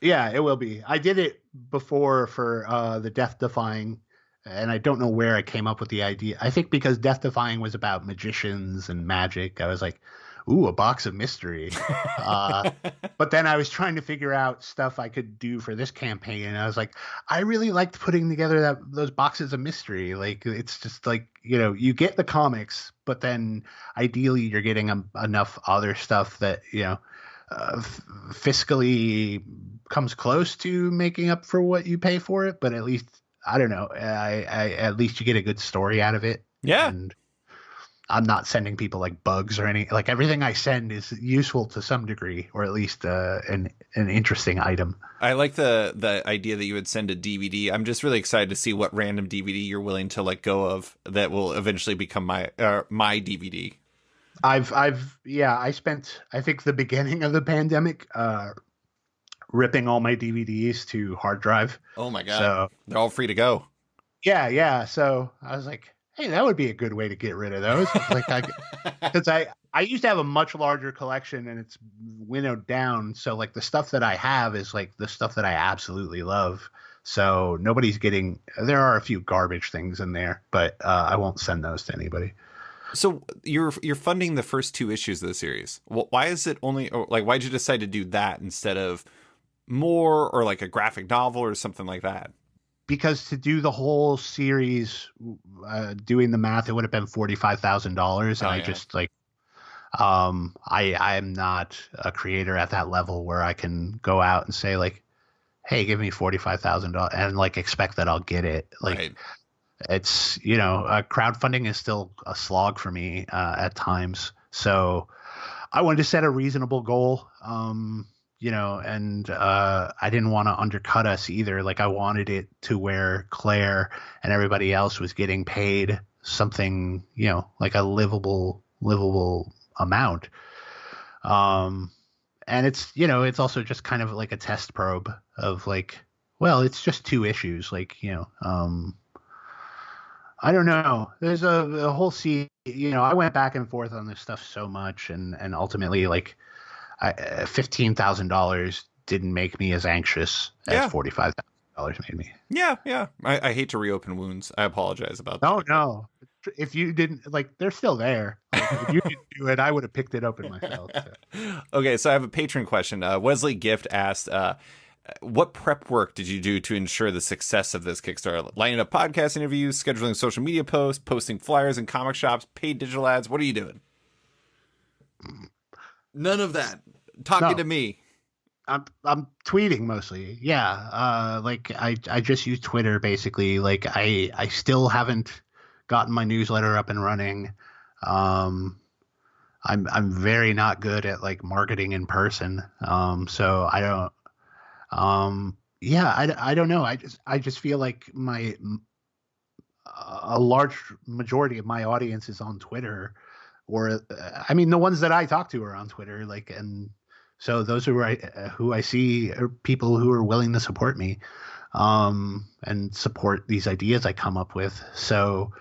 Yeah, it will be. I did it before for the Death Defying, and I don't know where I came up with the idea. I think because Death Defying was about magicians and magic, I was like, ooh, a box of mystery. But then I was trying to figure out stuff I could do for this campaign, and I was like, I really liked putting together those boxes of mystery. Like, it's just like, you get the comics, but then ideally you're getting enough other stuff that, fiscally comes close to making up for what you pay for it. But at least, I don't know, at least you get a good story out of it. Yeah. And I'm not sending people like bugs or like everything I send is useful to some degree, or at least an interesting item. I like the idea that you would send a DVD. I'm just really excited to see what random DVD you're willing to let go of that will eventually become my DVD. I spent, I think, the beginning of the pandemic ripping all my DVDs to hard drive. Oh my God. So they're all free to go. Yeah. So I was like, hey, that would be a good way to get rid of those. Because I used to have a much larger collection, and it's winnowed down. So like the stuff that I have is like the stuff that I absolutely love. So nobody's getting. There are a few garbage things in there, but I won't send those to anybody. So you're funding the first 2 issues of the series. Well, why is it only like? Why'd you decide to do that instead of more, or like a graphic novel or something like that? Because to do the whole series, doing the math, it would have been $45,000, and I just like, I'm not a creator at that level where I can go out and say like, hey, give me $45,000 and like expect that I'll get it. Like, right. It's crowdfunding is still a slog for me at times, so I wanted to set a reasonable goal. And I didn't want to undercut us either. Like, I wanted it to where Claire and everybody else was getting paid something, like a livable amount. And it's also just kind of like a test probe of like, well, it's just 2 issues. Like, I don't know. There's a whole scene, I went back and forth on this stuff so much, and ultimately, like, $15,000 didn't make me as anxious as $45,000 made me. Yeah. I hate to reopen wounds. I apologize about that. No. If you didn't, like, they're still there. Like, if you didn't do it, I would have picked it open myself. So. Okay, so I have a patron question. Wesley Gift asked, what prep work did you do to ensure the success of this Kickstarter? Lining up podcast interviews, scheduling social media posts, posting flyers in comic shops, paid digital ads. What are you doing? None of that. Talking to me. I'm tweeting mostly. Yeah. Like I just use Twitter basically. Like I still haven't gotten my newsletter up and running. I'm very not good at like marketing in person. So I don't. I don't know. I just feel like a large majority of my audience is on Twitter. Or, I mean, the ones that I talk to are on Twitter, like, and so those who I see are people who are willing to support me, and support these ideas I come up with. So,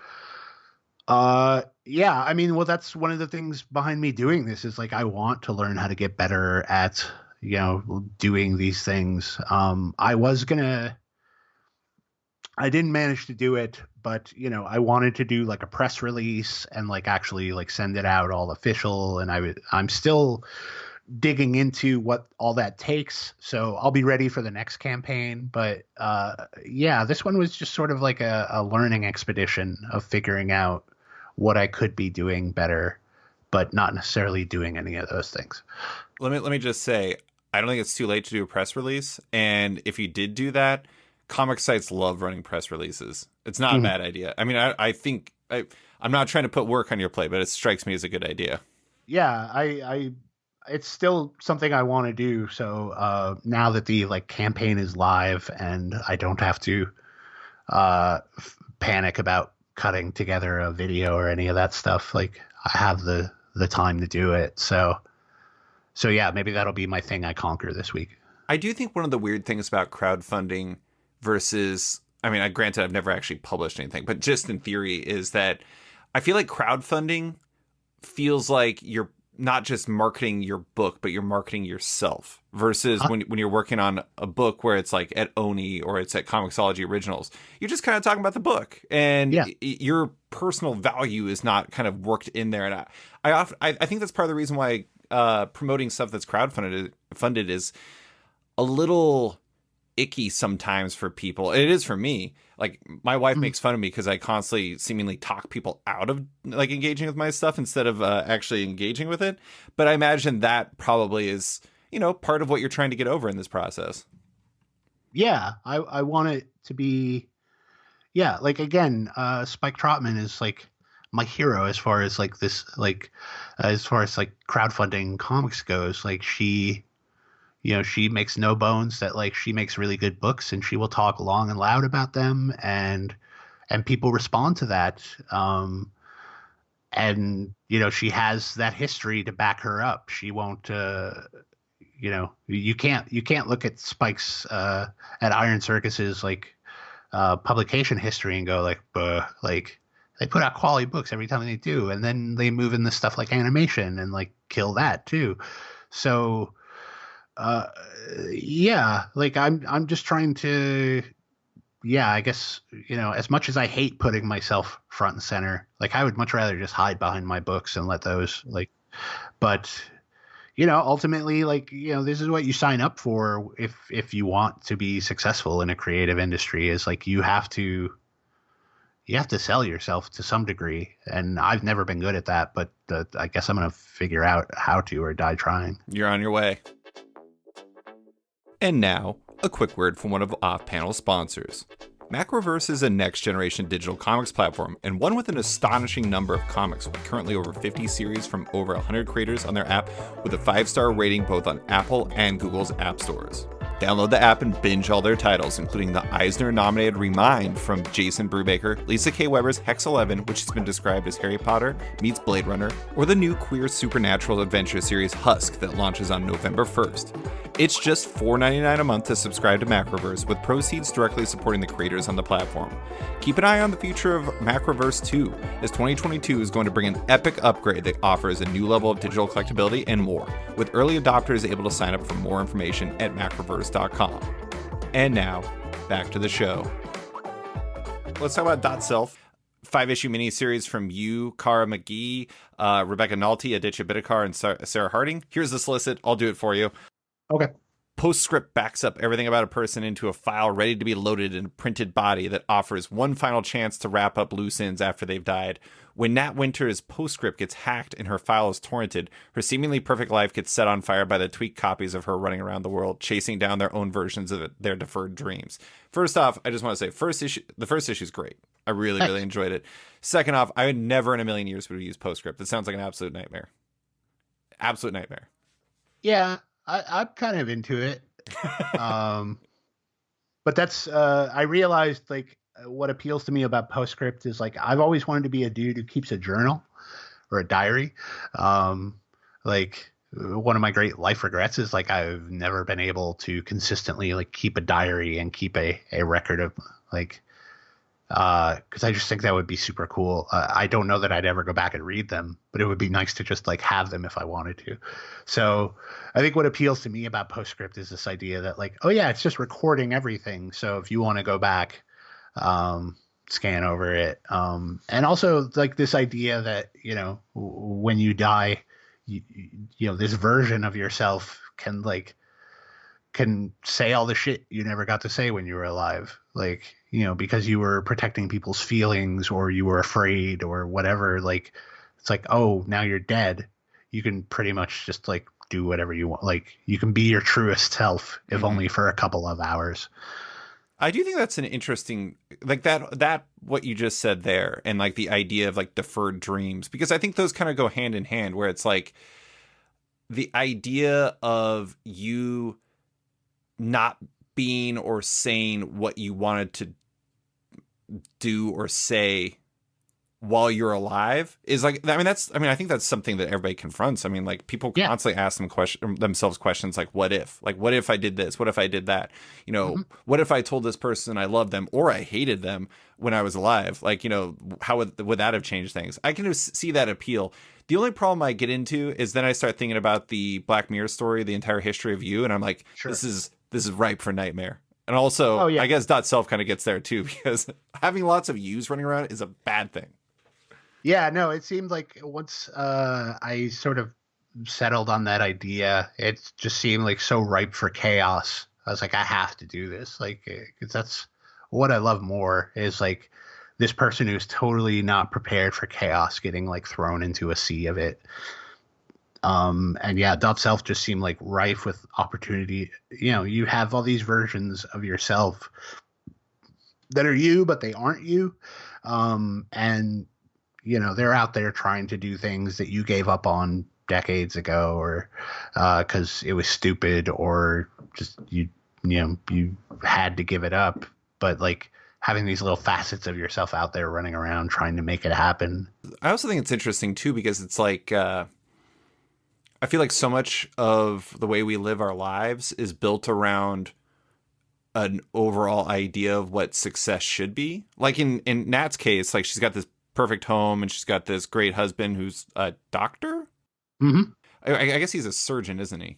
yeah, I mean, well, that's one of the things behind me doing this is like, I want to learn how to get better at, doing these things. I didn't manage to do it, but I wanted to do like a press release and like actually like send it out all official. And I'm still digging into what all that takes. So I'll be ready for the next campaign. But yeah, this one was just sort of like a learning expedition of figuring out what I could be doing better, but not necessarily doing any of those things. Let me just say, I don't think it's too late to do a press release. And if you did do that, comic sites love running press releases. It's not a bad idea. I mean, I think I'm not trying to put work on your plate, but it strikes me as a good idea. Yeah, I it's still something I want to do. So now that the like campaign is live and I don't have to panic about cutting together a video or any of that stuff, like I have the time to do it. So yeah, maybe that'll be my thing I conquer this week. I do think one of the weird things about crowdfunding versus, I mean, granted, I've never actually published anything, but just in theory, is that I feel like crowdfunding feels like you're not just marketing your book, but you're marketing yourself versus when you're working on a book where it's like at Oni or it's at Comixology Originals, you're just kind of talking about the book and your personal value is not kind of worked in there. And I think that's part of the reason why promoting stuff that's funded is a little icky sometimes for people. It is for me. Like my wife makes fun of me because I constantly seemingly talk people out of like engaging with my stuff instead of actually engaging with it. But I imagine that probably is, part of what you're trying to get over in this process. Yeah, I want it to be, like again, Spike Trotman is like my hero as far as like this, like as far as like crowdfunding comics goes. Like she makes no bones that like she makes really good books and she will talk long and loud about them and people respond to that. And she has that history to back her up. She won't, you can't look at Spike's, at Iron Circus's like, publication history and go like, like they put out quality books every time they do. And then they move into stuff like animation and like kill that too. So, like I'm just trying to, I guess, as much as I hate putting myself front and center, like I would much rather just hide behind my books and let those like, but ultimately like, this is what you sign up for. If you want to be successful in a creative industry is like, you have to sell yourself to some degree. And I've never been good at that, but I guess I'm going to figure out how to or die trying. You're on your way. And now, a quick word from one of off-panel sponsors. Macroverse is a next-generation digital comics platform, and one with an astonishing number of comics, with currently over 50 series from over 100 creators on their app, with a 5-star rating both on Apple and Google's app stores. Download the app and binge all their titles, including the Eisner-nominated Remind from Jason Brubaker, Lisa K. Weber's Hex 11, which has been described as Harry Potter meets Blade Runner, or the new queer supernatural adventure series Husk that launches on November 1st. It's just $4.99 a month to subscribe to Macroverse, with proceeds directly supporting the creators on the platform. Keep an eye on the future of Macroverse 2, as 2022 is going to bring an epic upgrade that offers a new level of digital collectability and more, with early adopters able to sign up for more information at macroverse.com. And now, back to the show. Let's talk about Dot Self. 5-issue miniseries from you, Cara McGee, Rebecca Nalty, Aditya Bidikar, and Sarah Harding. Here's the solicit. I'll do it for you. Okay. Postscript backs up everything about a person into a file ready to be loaded in a printed body that offers one final chance to wrap up loose ends after they've died. When Nat Winter's postscript gets hacked and her file is torrented, her seemingly perfect life gets set on fire by the tweaked copies of her running around the world, chasing down their own versions of their deferred dreams. First off, I just want to say, the first issue is great. I really, really enjoyed it. Second off, I would never in a million years would use postscript. It sounds like an absolute nightmare. Absolute nightmare. Yeah. I'm kind of into it. But that's, I realized like what appeals to me about postscript is like, I've always wanted to be a dude who keeps a journal or a diary. Like one of my great life regrets is like, I've never been able to consistently like keep a diary and keep a record of like, because I just think that would be super cool. I don't know that I'd ever go back and read them, but it would be nice to just like have them if I wanted to. So I think what appeals to me about postscript is this idea that like, oh yeah, it's just recording everything. So if you want to go back, scan over it. And also like this idea that, when you die, this version of yourself can say all the shit you never got to say when you were alive. Like, because you were protecting people's feelings or you were afraid or whatever, like, it's like, oh, now you're dead. You can pretty much just like do whatever you want. Like you can be your truest self, if only for a couple of hours. I do think that's an interesting, like that what you just said there, and like the idea of like deferred dreams, because I think those kind of go hand in hand, where it's like the idea of you not being or saying what you wanted to do or say while you're alive is like, I mean, I think that's something that everybody confronts. I mean, like people constantly ask themselves questions like, what if I did this? What if I did that? You know, what if I told this person I loved them or I hated them when I was alive? Like, you know, how would that have changed things? I can just see that appeal. The only problem I get into is then I start thinking about the Black Mirror story, the entire history of you. And I'm like, this is ripe for nightmare. And also, I guess .self kind of gets there too, because having lots of yous running around is a bad thing. Yeah, no, it seemed like once I sort of settled on that idea, it just seemed like so ripe for chaos. I was like, I have to do this. Like, 'cause that's what I love more is like this person who's totally not prepared for chaos getting like thrown into a sea of it. And yeah, .self just seemed like rife with opportunity. You know, you have all these versions of yourself that are you, but they aren't you. And you know, they're out there trying to do things that you gave up on decades ago, or because it was stupid, or just you had to give it up. But like having these little facets of yourself out there running around trying to make it happen. I also think it's interesting too, because it's like I feel like so much of the way we live our lives is built around an overall idea of what success should be. Like in Nat's case, like she's got this perfect home and she's got this great husband who's a doctor. I guess he's a surgeon, isn't he?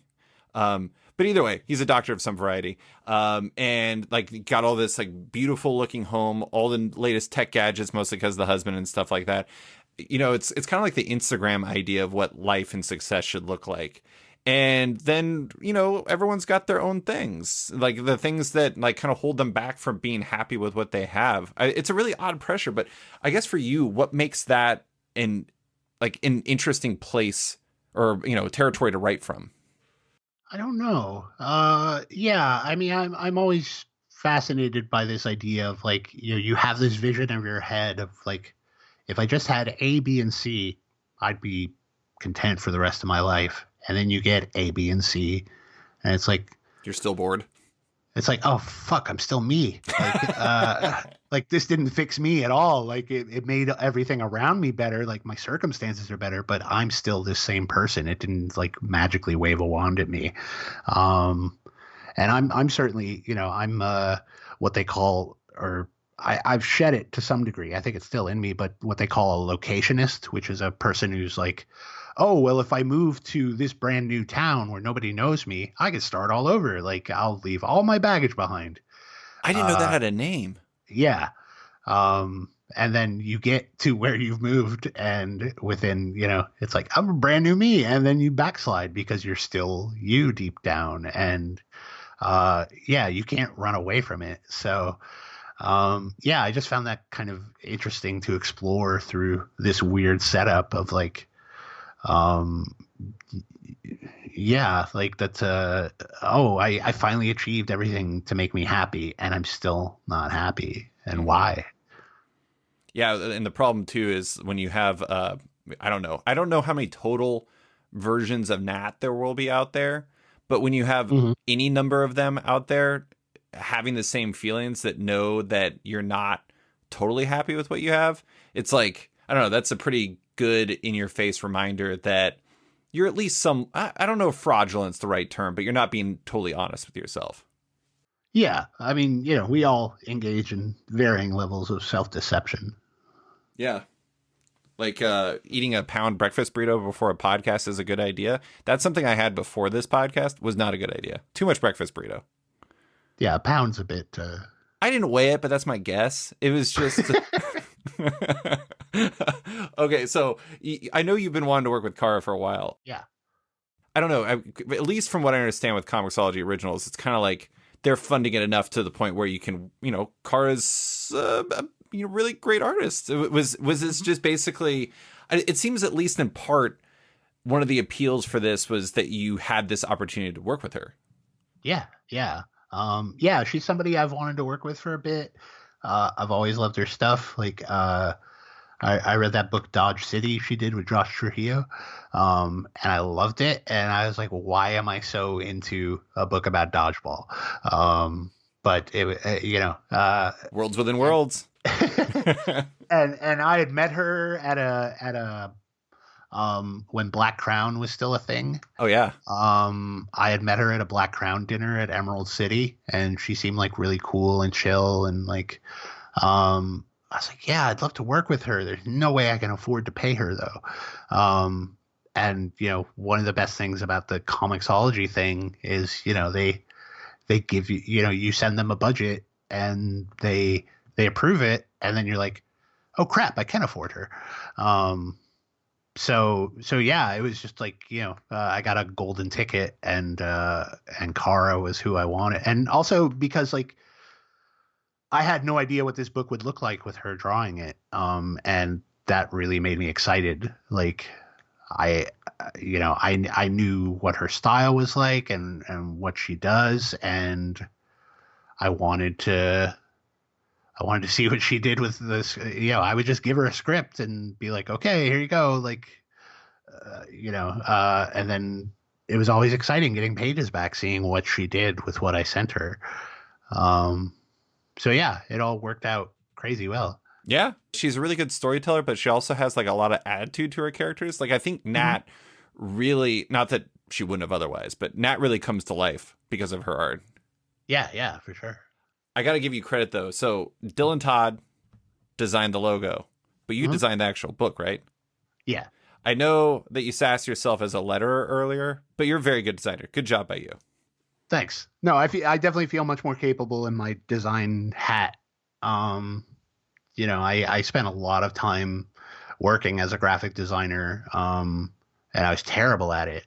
But either way, he's a doctor of some variety. And like got all this like beautiful looking home, all the latest tech gadgets, mostly because of the husband and stuff like that. You know, it's kind of like the Instagram idea of what life and success should look like. And then, you know, everyone's got their own things, like the things that like kind of hold them back from being happy with what they have. It's a really odd pressure, but I guess for you, what makes that an interesting place or, you know, territory to write from? I don't know. Yeah, I mean, I'm always fascinated by this idea of like, you know, you have this vision of your head of like, if I just had A, B, and C, I'd be content for the rest of my life. And then you get A, B, and C, and it's like you're still bored. It's like, oh fuck, I'm still me. Like, like this didn't fix me at all. Like it made everything around me better. Like my circumstances are better, but I'm still this same person. It didn't like magically wave a wand at me. And I'm certainly, you know, I'm what they call, or I've shed it to some degree. I think it's still in me, but what they call a locationist, which is a person who's like, oh, well, if I move to this brand new town where nobody knows me, I can start all over. Like I'll leave all my baggage behind. I didn't know that had a name. Yeah. And then you get to where you've moved, and within, you know, it's like, I'm a brand new me. And then you backslide because you're still you deep down. And yeah, you can't run away from it. So yeah, I just found that kind of interesting to explore through this weird setup of like, yeah, like that's I finally achieved everything to make me happy, and I'm still not happy. And why? Yeah, and the problem too is when you have I don't know how many total versions of Nat there will be out there, but when you have any number of them out there having the same feelings, that know that you're not totally happy with what you have, it's like, I don't know, that's a pretty good in your face reminder that you're at least I don't know if fraudulent's the right term, but you're not being totally honest with yourself. Yeah. I mean, you know, we all engage in varying levels of self-deception. Yeah. Like eating a pound breakfast burrito before a podcast is a good idea. That's something I had before this podcast, was not a good idea. Too much breakfast burrito. Yeah, a pound's a bit I didn't weigh it, but that's my guess. It was just okay, so I know you've been wanting to work with Cara for a while. Yeah. I don't know. At least from what I understand with Comixology Originals, it's kind of like they're funding it enough to the point where you can, you know, Cara's a really great artist. Was this just basically, it seems at least in part, one of the appeals for this was that you had this opportunity to work with her. Yeah. Yeah. Yeah, she's somebody I've wanted to work with for a bit. I've always loved her stuff. Like, I read that book Dodge City she did with Josh Trujillo, and I loved it. And I was like, why am I so into a book about dodgeball? But Worlds within worlds. and I had met her at a when Black Crown was still a thing. Oh yeah. I had met her at a Black Crown dinner at Emerald City, and she seemed like really cool and chill, and like, I was like, yeah, I'd love to work with her. There's no way I can afford to pay her though. And one of the best things about the Comixology thing is, they give you, you send them a budget and they approve it, and then you're like, oh crap, I can afford her. So yeah, it was just like, I got a golden ticket, and Cara was who I wanted. And also because like I had no idea what this book would look like with her drawing it. And that really made me excited. Like I knew what her style was like and what she does. And I wanted to see what she did with this. I would just give her a script and be like, okay, here you go. Like, and then it was always exciting getting pages back, seeing what she did with what I sent her. So yeah, it all worked out crazy well. Yeah, she's a really good storyteller, but she also has like a lot of attitude to her characters. Like I think Nat really, not that she wouldn't have otherwise, but Nat really comes to life because of her art. Yeah, for sure. I got to give you credit though. So Dylan Todd designed the logo, but you designed the actual book, right? Yeah. I know that you sassed yourself as a letterer earlier, but you're a very good designer. Good job by you. Thanks. No, I definitely feel much more capable in my design hat. I spent a lot of time working as a graphic designer, and I was terrible at it,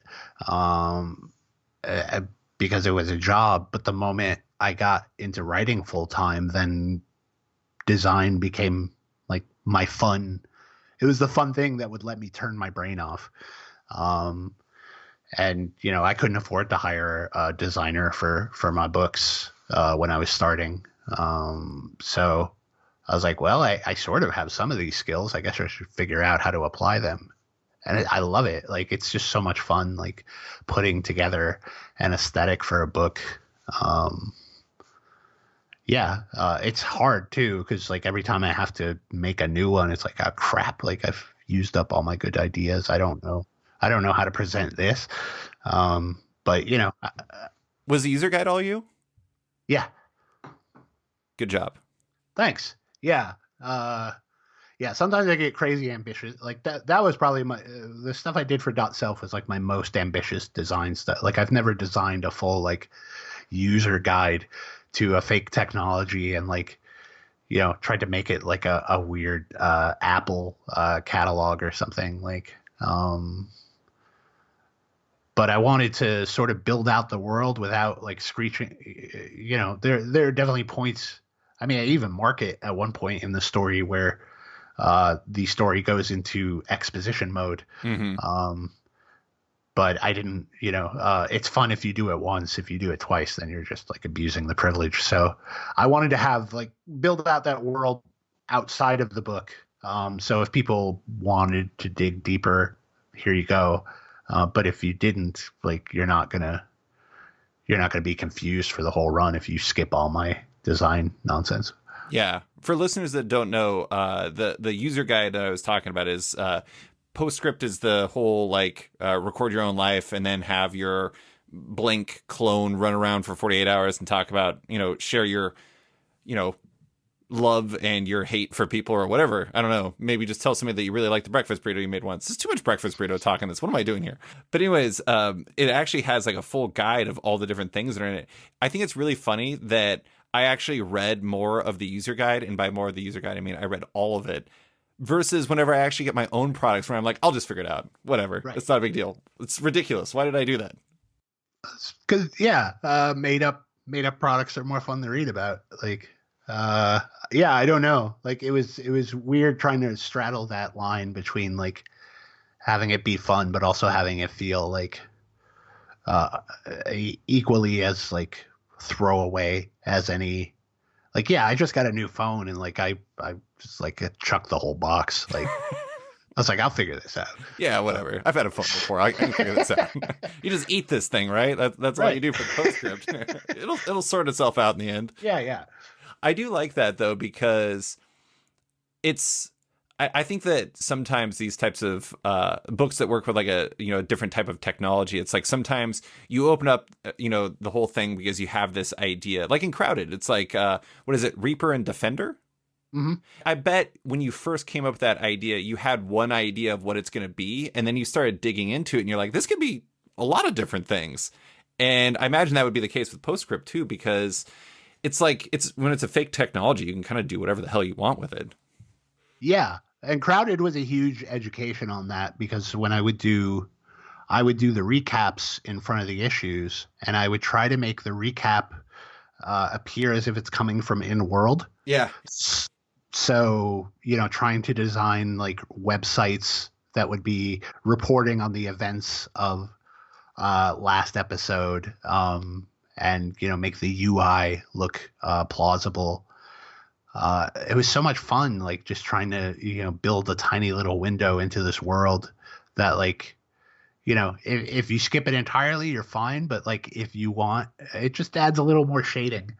because it was a job. But the moment I got into writing full time, then design became like my fun. It was the fun thing that would let me turn my brain off. And I couldn't afford to hire a designer for my books when I was starting. So I was like, well, I sort of have some of these skills. I guess I should figure out how to apply them. And I love it. Like, it's just so much fun, like putting together an aesthetic for a book. It's hard too, because like every time I have to make a new one, it's like, oh crap, like I've used up all my good ideas. I don't know how to present this. But was the user guide all you? Yeah. Good job. Thanks. Yeah. Sometimes I get crazy ambitious. Like that was probably the stuff I did for Dot Self was like my most ambitious design stuff. Like I've never designed a full like user guide to a fake technology and like, tried to make it like a weird Apple catalog or something like, but I wanted to sort of build out the world without like screeching. There are definitely points. I mean, I even mark it at one point in the story where the story goes into exposition mode. But I didn't, it's fun if you do it once. If you do it twice, then you're just like abusing the privilege. So I wanted to have like build out that world outside of the book. So if people wanted to dig deeper, here you go. But if you didn't, like, you're not gonna be confused for the whole run if you skip all my design nonsense. Yeah. For listeners that don't know, the user guide that I was talking about is Postscript is the whole like record your own life and then have your blank clone run around for 48 hours and talk about, share your, love and your hate for people or whatever. I don't know. Maybe just tell somebody that you really like the breakfast burrito you made once. It's too much breakfast burrito talk in this. What am I doing here? But anyways, it actually has like a full guide of all the different things that are in it. I think it's really funny that I actually read more of the user guide, and by more of the user guide, I mean I read all of it, versus whenever I actually get my own products where I'm like, I'll just figure it out. Whatever. Right. It's not a big deal. It's ridiculous. Why did I do that? Because made up products are more fun to read about. Like, I don't know. Like it was weird trying to straddle that line between like having it be fun, but also having it feel like equally as like throw away as any. Like, yeah, I just got a new phone, and like I just like chucked the whole box. Like, I was like, I'll figure this out. Yeah, whatever. I've had a phone before. I can figure this out. You just eat this thing, right? That's all Right. you do for the postscript. It'll sort itself out in the end. Yeah, yeah. I do like that though, because I think that sometimes these types of books that work with like a different type of technology, it's like sometimes you open up the whole thing because you have this idea. Like in Crowded, it's like what is it, Reaper and Defender? Mm-hmm. I bet when you first came up with that idea, you had one idea of what it's going to be, and then you started digging into it, and you're like, this could be a lot of different things. And I imagine that would be the case with Postscript too, because it's like when it's a fake technology, you can kind of do whatever the hell you want with it. Yeah. And Crowded was a huge education on that, because when I would do the recaps in front of the issues, and I would try to make the recap appear as if it's coming from in-world. Yeah. So, trying to design like websites that would be reporting on the events of last episode, and, make the UI look plausible. It was so much fun, like just trying to, build a tiny little window into this world that, like, if you skip it entirely, you're fine. But like, if you want, it just adds a little more shading.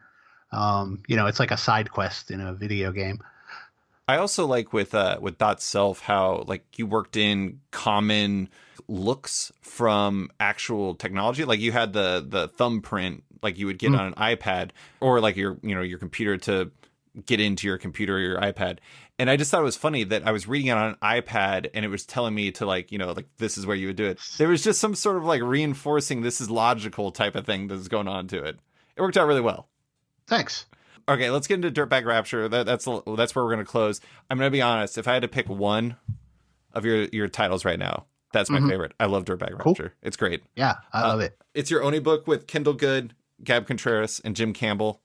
It's like a side quest in a video game. I also like with Dot Self how like you worked in common looks from actual technology. Like you had the thumbprint like you would get on an iPad, or like your computer to get into your computer or your iPad. And I just thought it was funny that I was reading it on an iPad and it was telling me to like this is where you would do it. There was just some sort of like reinforcing this is logical type of thing that's going on to it. It worked out really well. Thanks. Okay, let's get into Dirtbag Rapture. That's where we're going to close. I'm going to be honest. If I had to pick one of your titles right now, that's my favorite. I love Dirtbag Rapture. Cool. It's great. Yeah, I love it. It's your only book with Kendall Good, Gab Contreras, and Jim Campbell.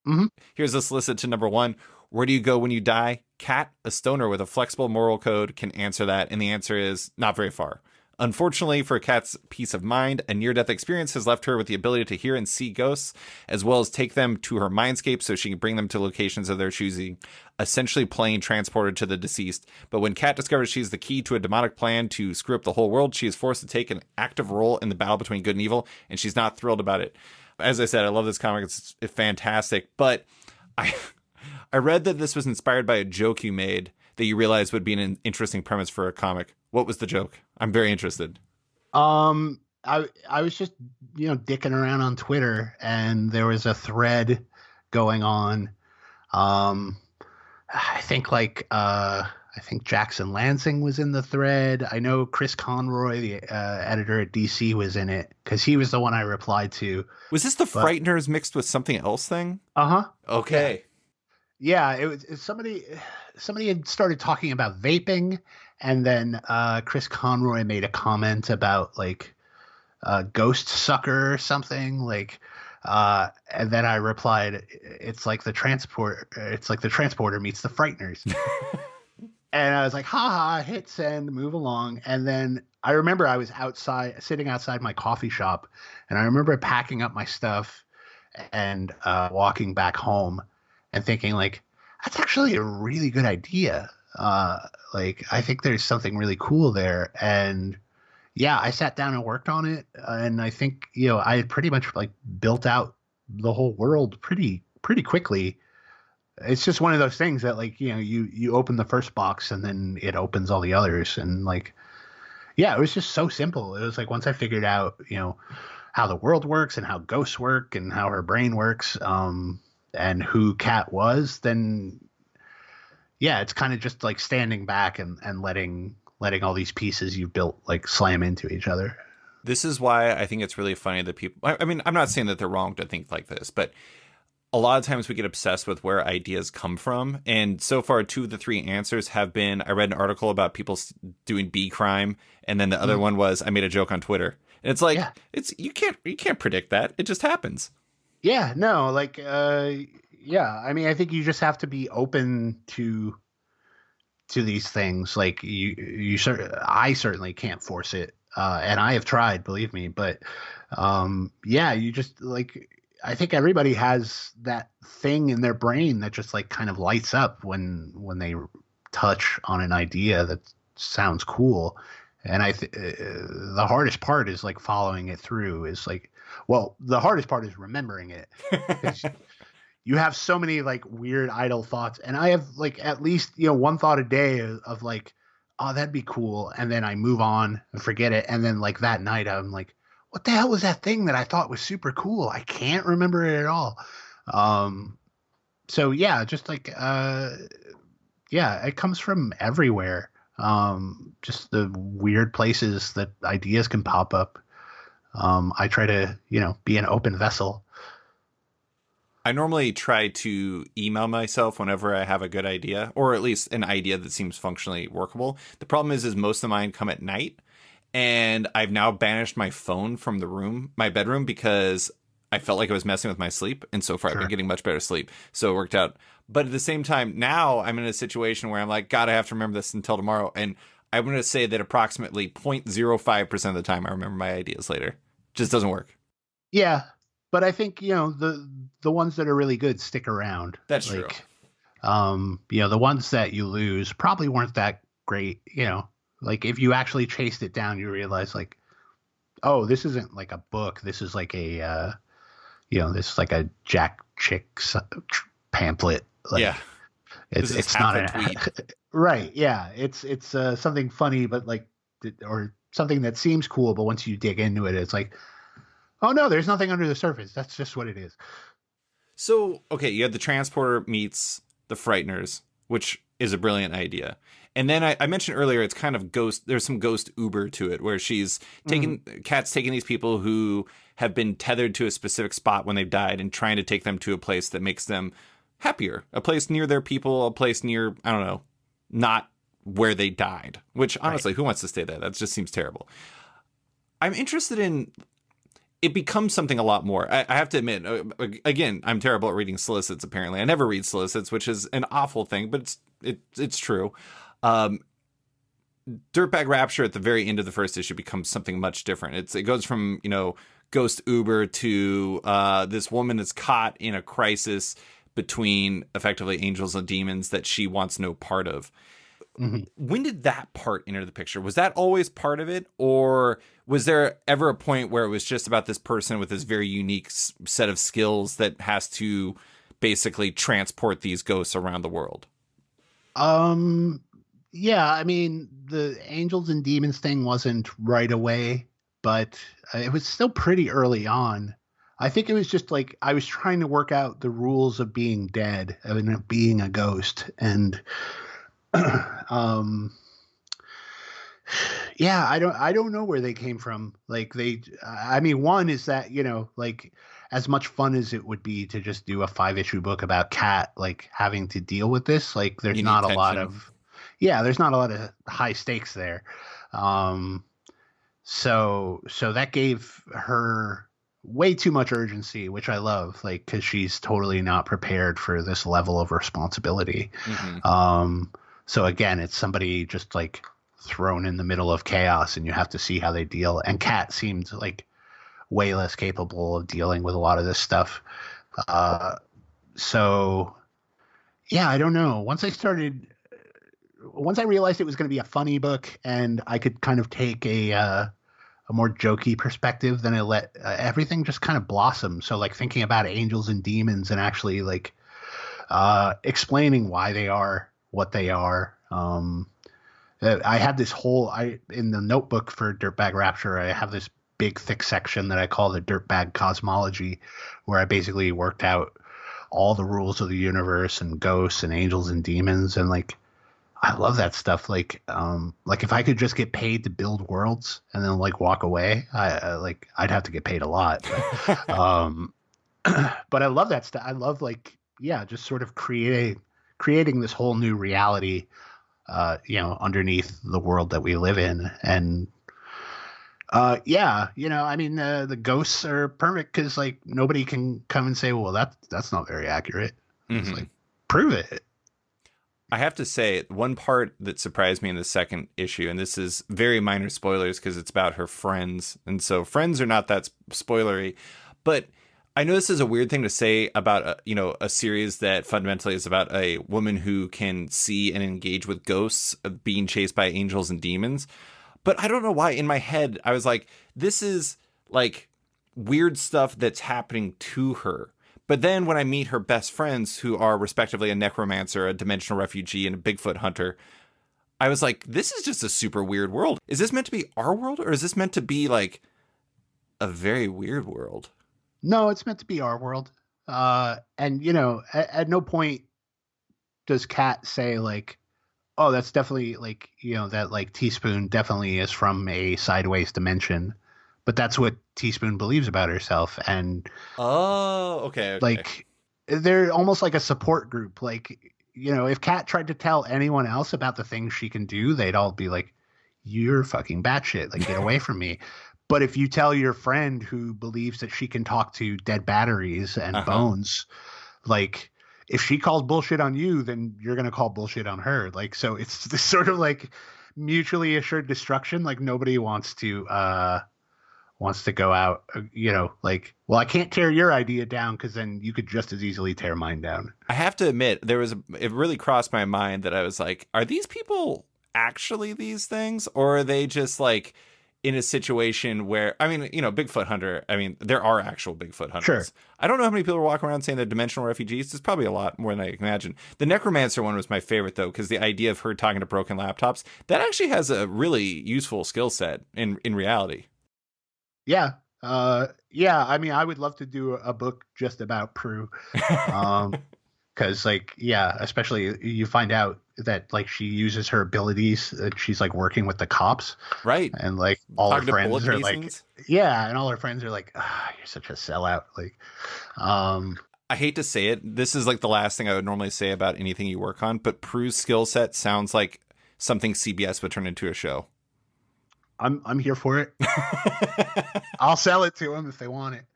Mm-hmm. Here's a solicit to number 1. Where do you go when you die? Kat, a stoner with a flexible moral code, can answer that, and the answer is not very far. Unfortunately for Kat's peace of mind, a near-death experience has left her with the ability to hear and see ghosts, as well as take them to her mindscape so she can bring them to locations of their choosing, essentially playing transporter to the deceased. But when Kat discovers she's the key to a demonic plan to screw up the whole world, she is forced to take an active role in the battle between good and evil, and she's not thrilled about it. As I said, I love this comic. It's fantastic, but I read that this was inspired by a joke you made that you realized would be an interesting premise for a comic. What was the joke? I'm very interested. I was just, dicking around on Twitter, and there was a thread going on. I think Jackson Lansing was in the thread. I know Chris Conroy, the editor at DC, was in it, because he was the one I replied to. Was this the Frighteners mixed with something else thing? Uh-huh. Okay. Yeah, it was somebody had started talking about vaping, and then Chris Conroy made a comment about like ghost sucker or something, like and then I replied, it's like the transporter meets the Frighteners. And I was like, haha, hit send, move along. And then I remember I was sitting outside my coffee shop, and I remember packing up my stuff and walking back home and thinking, like, that's actually a really good idea. Like, I think there's something really cool there. And yeah, I sat down and worked on it. And I think, I had pretty much like built out the whole world pretty quickly. It's just one of those things that, like, you open the first box and then it opens all the others. And like, yeah, it was just so simple. It was like, once I figured out, how the world works and how ghosts work and how her brain works, and who Kat was, then yeah, it's kind of just like standing back and letting all these pieces you've built like slam into each other. This is why I think it's really funny that people, I mean, I'm not saying that they're wrong to think like this, but a lot of times we get obsessed with where ideas come from. And so far, 2 of the 3 answers have been, I read an article about people doing bee crime. And then the other one was, I made a joke on Twitter. And it's like, you can't predict that. It just happens. Yeah, no, like, yeah, I mean, I think you just have to be open to these things. Like I certainly can't force it. And I have tried, believe me, but, yeah, you just like, I think everybody has that thing in their brain that just like kind of lights up when they touch on an idea that sounds cool. And the hardest part is like following it through is like, well, the hardest part is remembering it. You have so many like weird idle thoughts, and I have like at least, one thought a day of like, oh, that'd be cool. And then I move on and forget it. And then like that night I'm like, what the hell was that thing that I thought was super cool? I can't remember it at all. So yeah, just like, it comes from everywhere. Just the weird places that ideas can pop up. I try to, be an open vessel. I normally try to email myself whenever I have a good idea, or at least an idea that seems functionally workable. The problem is most of mine come at night, and I've now banished my phone from my bedroom, because I felt like it was messing with my sleep. And so far, I've been getting much better sleep. So it worked out. But at the same time, now I'm in a situation where I'm like, God, I have to remember this until tomorrow. And I'm going to say that approximately 0.05% of the time I remember my ideas later. Just doesn't work. Yeah. But I think, the ones that are really good stick around. That's true. The ones that you lose probably weren't that great. Like if you actually chased it down, you realize like, oh, this isn't like a book. This is like a, this is like a Jack Chick pamphlet. Like, yeah. It's not a tweet. Right. Yeah. It's something funny, but like, or something that seems cool, but once you dig into it, it's like, oh no, there's nothing under the surface. That's just what it is. So, okay, you had the Transporter meets the Frighteners, which is a brilliant idea. And then I mentioned earlier, it's kind of there's some ghost Uber to it, where she's Kat's taking these people who have been tethered to a specific spot when they've died and trying to take them to a place that makes them happier, a place near their people, a place near, I don't know, not where they died, which honestly, Who wants to stay there? That just seems terrible. I'm interested in... It becomes something a lot more. I have to admit, again, I'm terrible at reading solicits, apparently. I never read solicits, which is an awful thing, but it's true. Dirtbag Rapture at the very end of the first issue becomes something much different. It goes from, ghost Uber to this woman that's caught in a crisis between effectively angels and demons that she wants no part of. Mm-hmm. When did that part enter the picture? Was that always part of it? Or was there ever a point where it was just about this person with this very unique set of skills that has to basically transport these ghosts around the world? Yeah, I mean, the angels and demons thing wasn't right away, but it was still pretty early on. I think it was just like I was trying to work out the rules of being dead, of being a ghost. And yeah, I don't know where they came from. Like one is that, like as much fun as it would be to just do a 5-issue book about Kat, like having to deal with this, like there's not a lot of high stakes there. So that gave her way too much urgency, which I love, like, cause she's totally not prepared for this level of responsibility. Mm-hmm. So again, it's somebody just like thrown in the middle of chaos and you have to see how they deal. And Kat seemed like way less capable of dealing with a lot of this stuff. So yeah, I don't know. Once I realized it was going to be a funny book and I could kind of take a more jokey perspective, then I let everything just kind of blossom. So like thinking about angels and demons and actually like explaining why they are what they are. I have this in the notebook for Dirtbag Rapture, I have this big thick section that I call the Dirtbag Cosmology, where I basically worked out all the rules of the universe and ghosts and angels and demons. And like, I love that stuff. Like if I could just get paid to build worlds and then like walk away, I'd have to get paid a lot. But I love that stuff. I love just sort of creating this whole new reality, underneath the world that we live in. And the ghosts are perfect because like nobody can come and say, well, that's not very accurate. Mm-hmm. It's like, prove it. I have to say, one part that surprised me in the second issue, and this is very minor spoilers because it's about her friends, and so friends are not that spoilery, but I know this is a weird thing to say about a series that fundamentally is about a woman who can see and engage with ghosts being chased by angels and demons. But I don't know why in my head I was like, this is like weird stuff that's happening to her. But then when I meet her best friends, who are respectively a necromancer, a dimensional refugee, and a Bigfoot hunter, I was like, this is just a super weird world. Is this meant to be our world, or is this meant to be like a very weird world? No, it's meant to be our world. And at no point does Kat say like, oh, that's definitely like, that like Teaspoon definitely is from a sideways dimension, but that's what Teaspoon believes about herself. And okay. Like they're almost like a support group. Like, if Kat tried to tell anyone else about the things she can do, they'd all be like, you're fucking batshit. Like, get away from me. But if you tell your friend who believes that she can talk to dead batteries and bones, like if she calls bullshit on you, then you're going to call bullshit on her. Like, so it's this sort of like mutually assured destruction. Like nobody wants to go out, like, well, I can't tear your idea down because then you could just as easily tear mine down. I have to admit, it really crossed my mind that I was like, are these people actually these things? Or are they just like in a situation where, I mean, Bigfoot hunter, I mean, there are actual Bigfoot hunters. Sure. I don't know how many people are walking around saying they're dimensional refugees. There's probably a lot more than I can imagine. The necromancer one was my favorite, though, because the idea of her talking to broken laptops, that actually has a really useful skill set in reality. Yeah. I mean, I would love to do a book just about Prue. Because especially you find out that like she uses her abilities, that she's like working with the cops, right? And like all her friends are like, and all her friends are like, you're such a sellout. Like, I hate to say it, this is like the last thing I would normally say about anything you work on, but Prue's skill set sounds like something CBS would turn into a show. I'm here for it. I'll sell it to them if they want it.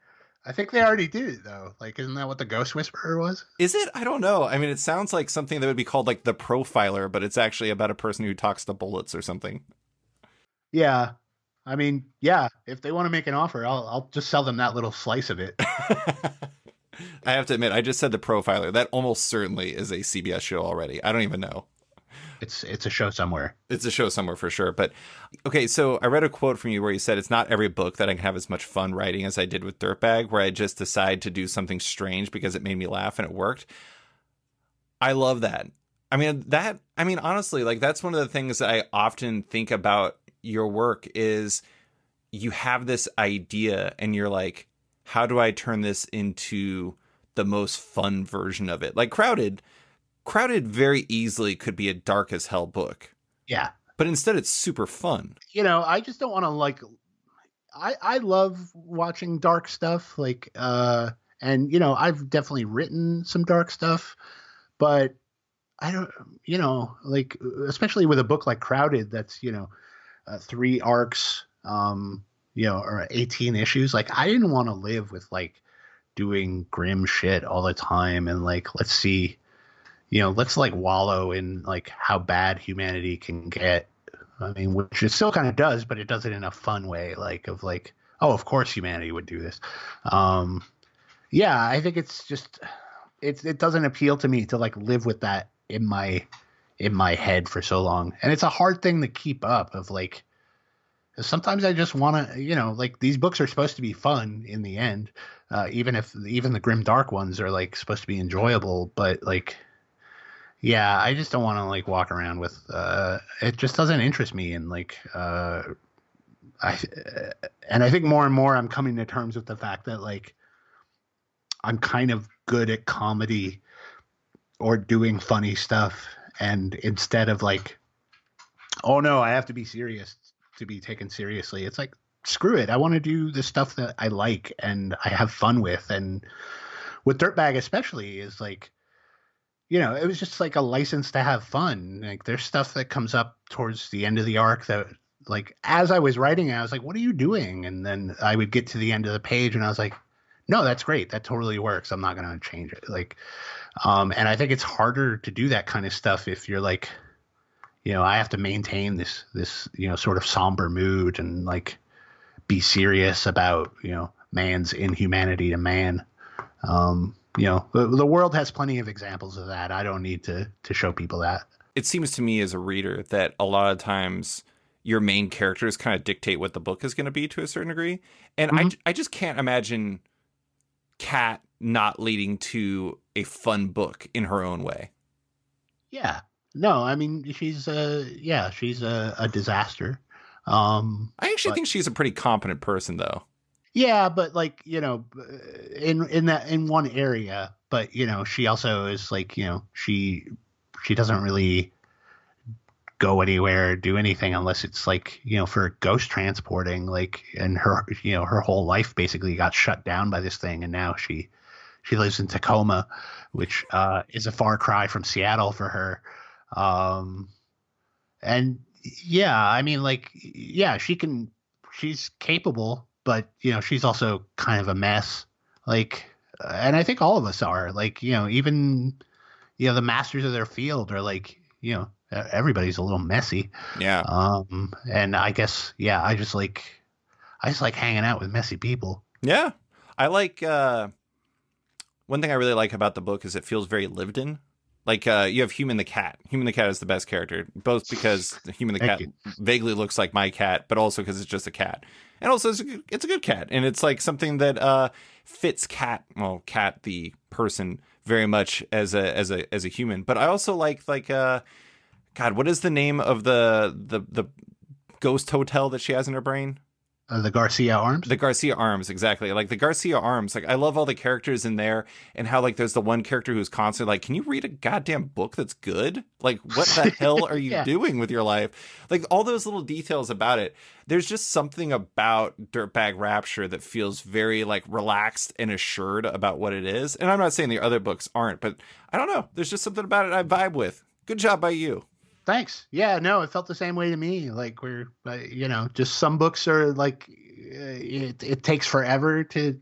I think they already did it, though. Like, isn't that what the Ghost Whisperer was? Is it? I don't know. I mean, it sounds like something that would be called like The Profiler, but it's actually about a person who talks to bullets or something. Yeah. I mean, yeah, if they want to make an offer, I'll just sell them that little slice of it. I have to admit, I just said The Profiler. That almost certainly is a CBS show already. I don't even know. It's a show somewhere. It's a show somewhere for sure. But okay, so I read a quote from you where you said it's not every book that I can have as much fun writing as I did with Dirtbag, where I just decide to do something strange because it made me laugh and it worked. I love that. I mean, honestly, like that's one of the things that I often think about your work is you have this idea and you're like, how do I turn this into the most fun version of it? Like Crowded very easily could be a dark as hell book. Yeah. But instead it's super fun. I just don't want to like, I love watching dark stuff. Like, and I've definitely written some dark stuff, but I don't, like, especially with a book like Crowded, that's, 3 arcs, or 18 issues. Like I didn't want to live with like doing grim shit all the time. And like, let's see, let's like wallow in like how bad humanity can get. I mean, which it still kind of does, but it does it in a fun way, like of like, oh, of course humanity would do this. I think it's just, it doesn't appeal to me to like live with that in my head for so long. And it's a hard thing to keep up of like, sometimes I just want to, like these books are supposed to be fun in the end. Even the grim dark ones are like supposed to be enjoyable, but like, yeah, I just don't want to like walk around with it just doesn't interest me. And like I think more and more I'm coming to terms with the fact that like I'm kind of good at comedy or doing funny stuff, and instead of like, oh no, I have to be serious to be taken seriously, it's like, screw it, I want to do the stuff that I like and I have fun with. And with Dirtbag especially is like, it was just like a license to have fun. Like there's stuff that comes up towards the end of the arc that like, as I was writing it, I was like, what are you doing? And then I would get to the end of the page and I was like, no, that's great. That totally works. I'm not going to change it. Like, and I think it's harder to do that kind of stuff if you're like, I have to maintain this, sort of somber mood and like be serious about, man's inhumanity to man. The world has plenty of examples of that. I don't need to show people that. It seems to me as a reader that a lot of times your main characters kind of dictate what the book is going to be to a certain degree. And I just can't imagine Kat not leading to a fun book in her own way. Yeah. No, I mean, she's a disaster. I actually think she's a pretty competent person, though. Yeah, but like, in one area, but she also is like, she doesn't really go anywhere or do anything unless it's like, for ghost transporting, like, and her whole life basically got shut down by this thing, and now she lives in Tacoma, which is a far cry from Seattle for her. And yeah, I mean, like, yeah, she's capable, but she's also kind of a mess. Like, and I think all of us are, like, even the masters of their field are like, everybody's a little messy. Yeah. And I guess, yeah, I just like hanging out with messy people. Yeah. I like, one thing I really like about the book is it feels very lived in. Like, you have Human the Cat. Human the Cat is the best character, both because Human the Cat vaguely looks like my cat, but also because it's just a cat. And also, it's a good cat. And it's like something that fits Cat the person very much as a human. But I also like God, what is the name of the ghost hotel that she has in her brain? The Garcia Arms? The Garcia Arms, exactly. Like the Garcia Arms, like I love all the characters in there and how like there's the one character who's constantly like, can you read a goddamn book that's good? Like what the hell are you doing with your life? Like all those little details about it. There's just something about Dirtbag Rapture that feels very like relaxed and assured about what it is. And I'm not saying the other books aren't, but I don't know. There's just something about it I vibe with. Good job by you. Thanks. Yeah, no, it felt the same way to me. Like just some books are like, it takes forever to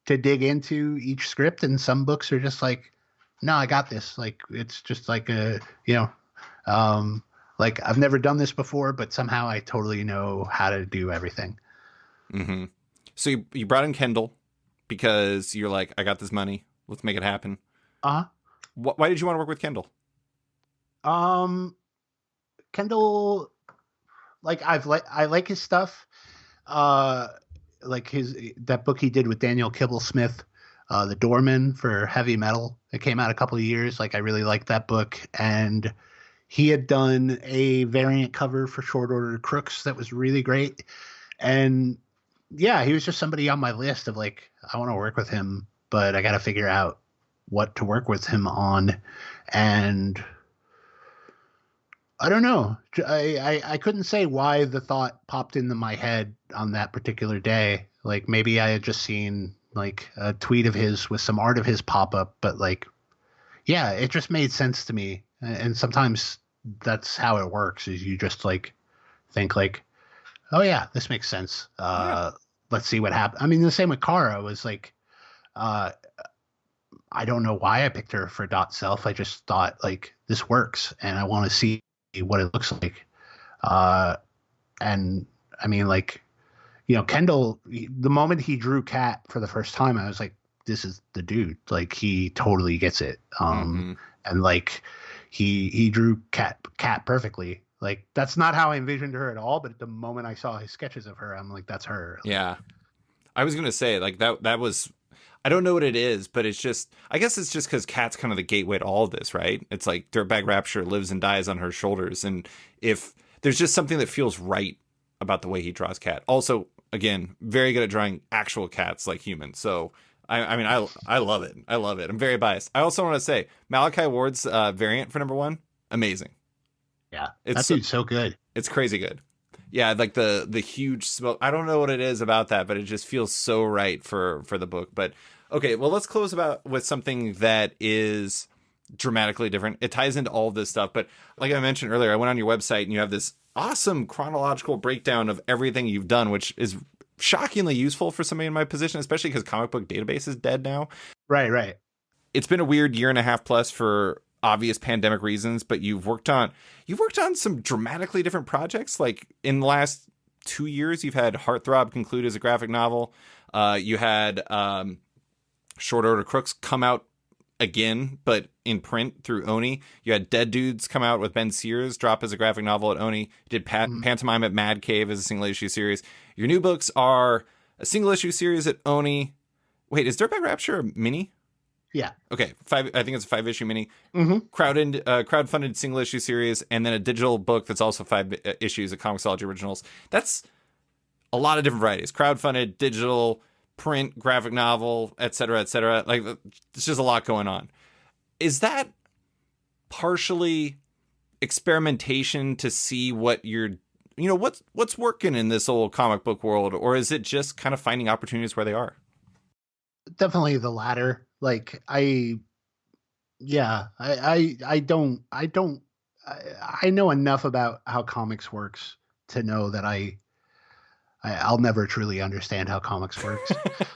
dig into each script. And some books are just like, no, I got this. Like, it's just like like I've never done this before, but somehow I totally know how to do everything. Mm-hmm. So you brought in Kendall because you're like, I got this money. Let's make it happen. Uh-huh. Why did you want to work with Kendall? Kendall, like I like his stuff. Like that book he did with Daniel Kibblesmith, The Doorman for heavy metal. It came out a couple of years. Like I really liked that book, and he had done a variant cover for Short Order Crooks that was really great. And yeah, he was just somebody on my list of like, I want to work with him, but I got to figure out what to work with him on. And I don't know. I couldn't say why the thought popped into my head on that particular day. Like maybe I had just seen like a tweet of his with some art of his pop up, but like, yeah, it just made sense to me. And sometimes that's how it works is you just like think like, oh yeah, this makes sense. Let's see what happens. I mean, the same with Cara was like, I don't know why I picked her for Dot Self. I just thought like this works and I want to see what it looks like. And I mean, like, Kendall, the moment he drew Cat for the first time, I was like, this is the dude. Like he totally gets it. And like he drew Cat perfectly. Like that's not how I envisioned her at all. But the moment I saw his sketches of her, I'm like, that's her. Yeah. I was going to say like that was, I don't know what it is, but it's just, I guess it's just because Kat's kind of the gateway to all of this, right? It's like Dirtbag Rapture lives and dies on her shoulders. And if there's just something that feels right about the way he draws Kat. Also, again, very good at drawing actual cats like humans. So, I mean, I love it. I love it. I'm very biased. I also want to say Malachi Ward's variant for #1, amazing. Yeah, that dude's so good. It's crazy good. Yeah, like the huge smoke. I don't know what it is about that, but it just feels so right for the book. But okay, well, let's close with something that is dramatically different. It ties into all of this stuff, but like I mentioned earlier, I went on your website and you have this awesome chronological breakdown of everything you've done, which is shockingly useful for somebody in my position, especially because Comic Book Database is dead now. Right. It's been a weird year and a half plus for obvious pandemic reasons, but you've worked on some dramatically different projects. Like in the last 2 years, you've had Heartthrob conclude as a graphic novel. You had Short Order Crooks come out again, but in print through Oni. You had Dead Dudes come out with Ben Sears, drop as a graphic novel at Oni. You did Pantomime at Mad Cave as a single issue series. Your new books are a single issue series at Oni. Wait, is Dirtbag Rapture a mini? Yeah. Okay, I think it's a 5-issue mini. Mm-hmm. Crowdfunded single issue series, and then a digital book that's also 5 issues of Comixology Originals. That's a lot of different varieties. Crowdfunded, digital, print, graphic novel, etc., etc. Like, there's just a lot going on. Is that partially experimentation to see what what's working in this old comic book world, or is it just kind of finding opportunities where they are? Definitely the latter. Like I know enough about how comics works to know that I'll never truly understand how comics works.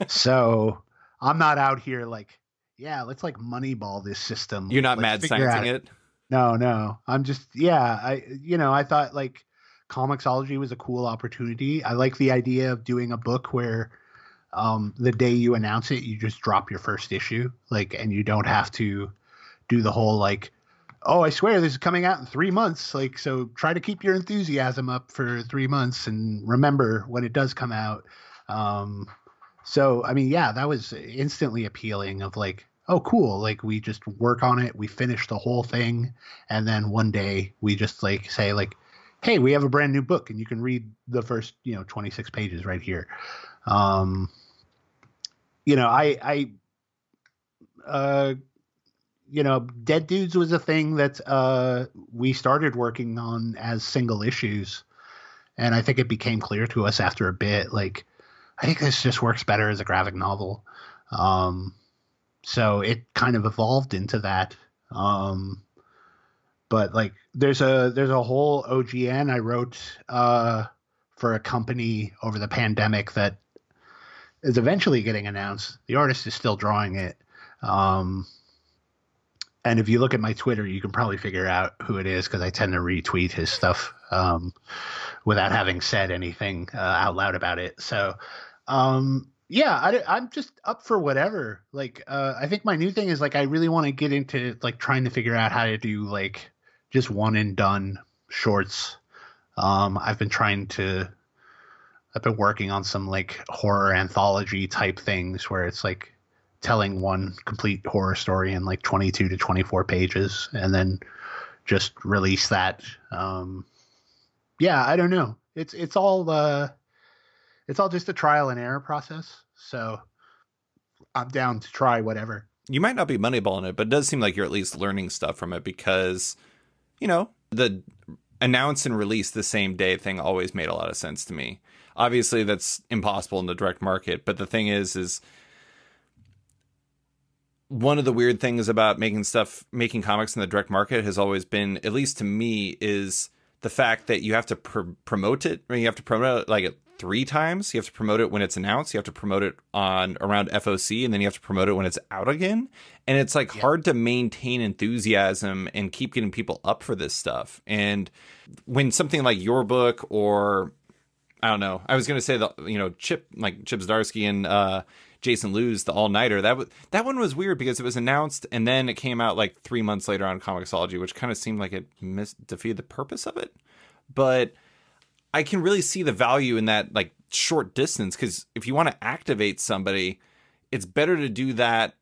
So I'm not out here like, yeah, let's like moneyball this system. You're not mad sciencing it? No. I'm just, I thought like Comixology was a cool opportunity. I like the idea of doing a book where the day you announce it, you just drop your first issue, like, and you don't have to do the whole like, oh, I swear this is coming out in 3 months. Like, so try to keep your enthusiasm up for 3 months and remember when it does come out. So, I mean, yeah, that was instantly appealing of like, oh, cool. Like we just work on it. We finish the whole thing. And then one day we just like say like, hey, we have a brand new book and you can read the first, 26 pages right here. Dead Dudes was a thing that we started working on as single issues. And I think it became clear to us after a bit, like, I think this just works better as a graphic novel. So it kind of evolved into that. But like, there's a whole OGN I wrote for a company over the pandemic that is eventually getting announced. The artist is still drawing it. And if you look at my Twitter, you can probably figure out who it is because I tend to retweet his stuff without having said anything out loud about it. So, I'm just up for whatever. Like, I think my new thing is like I really want to get into like trying to figure out how to do like just one and done shorts. I've been working on some like horror anthology type things where it's like telling one complete horror story in like 22 to 24 pages and then just release that. I don't know. It's all just a trial and error process. So I'm down to try whatever. You might not be moneyballing it, but it does seem like you're at least learning stuff from it because, the announce and release the same day thing always made a lot of sense to me. Obviously, that's impossible in the direct market. But the thing is one of the weird things about making comics in the direct market has always been, at least to me, is the fact that you have to promote it. I mean, you have to promote it like 3 times. You have to promote it when it's announced. You have to promote it around FOC, and then you have to promote it when it's out again. And it's like hard to maintain enthusiasm and keep getting people up for this stuff. And when something like your book, or I don't know, I was going to say Chip Zdarsky and Jason Liu's The All Nighter. That one was weird because it was announced and then it came out like 3 months later on Comixology, which kind of seemed like it defeated the purpose of it. But I can really see the value in that like short distance, because if you want to activate somebody, it's better to do that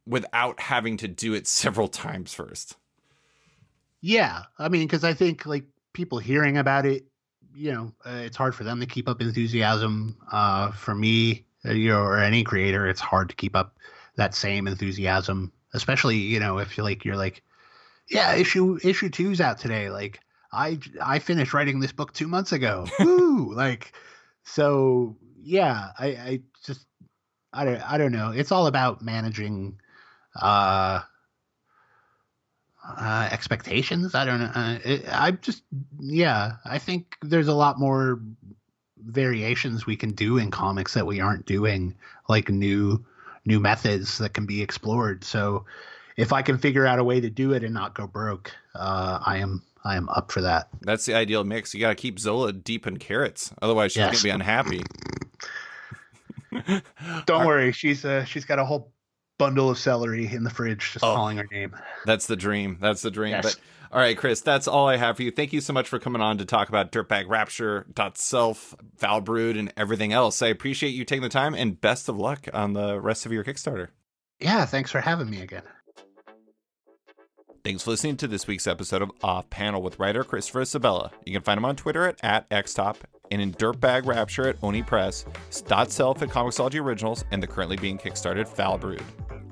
without having to do it several times first. Yeah. I mean, because I think like people hearing about it, it's hard for them to keep up enthusiasm. For me, or any creator, it's hard to keep up that same enthusiasm, especially, if you're like, yeah, issue 2's out today. Like, I finished writing this book 2 months ago. Woo! Like, so yeah, I don't know. It's all about managing expectations. I don't know. I think there's a lot more variations we can do in comics that we aren't doing, like new methods that can be explored. So if I can figure out a way to do it and not go broke, I am up for that. That's the ideal mix. You got to keep Zola deep in carrots. Otherwise she's going to be unhappy. Don't worry, she's got a whole bundle of celery in the fridge just calling her name. That's the dream. That's the dream. Yes. But all right, Chris, that's all I have for you. Thank you so much for coming on to talk about Dirtbag Rapture, .self, Foulbrood, and everything else. I appreciate you taking the time, and best of luck on the rest of your Kickstarter. Yeah, thanks for having me again. Thanks for listening to this week's episode of Off Panel with writer Christopher Sebela. You can find him on Twitter at @xtop and in Dirtbag Rapture at Oni Press, .self at Comixology Originals, and the currently being kickstarted Foulbrood.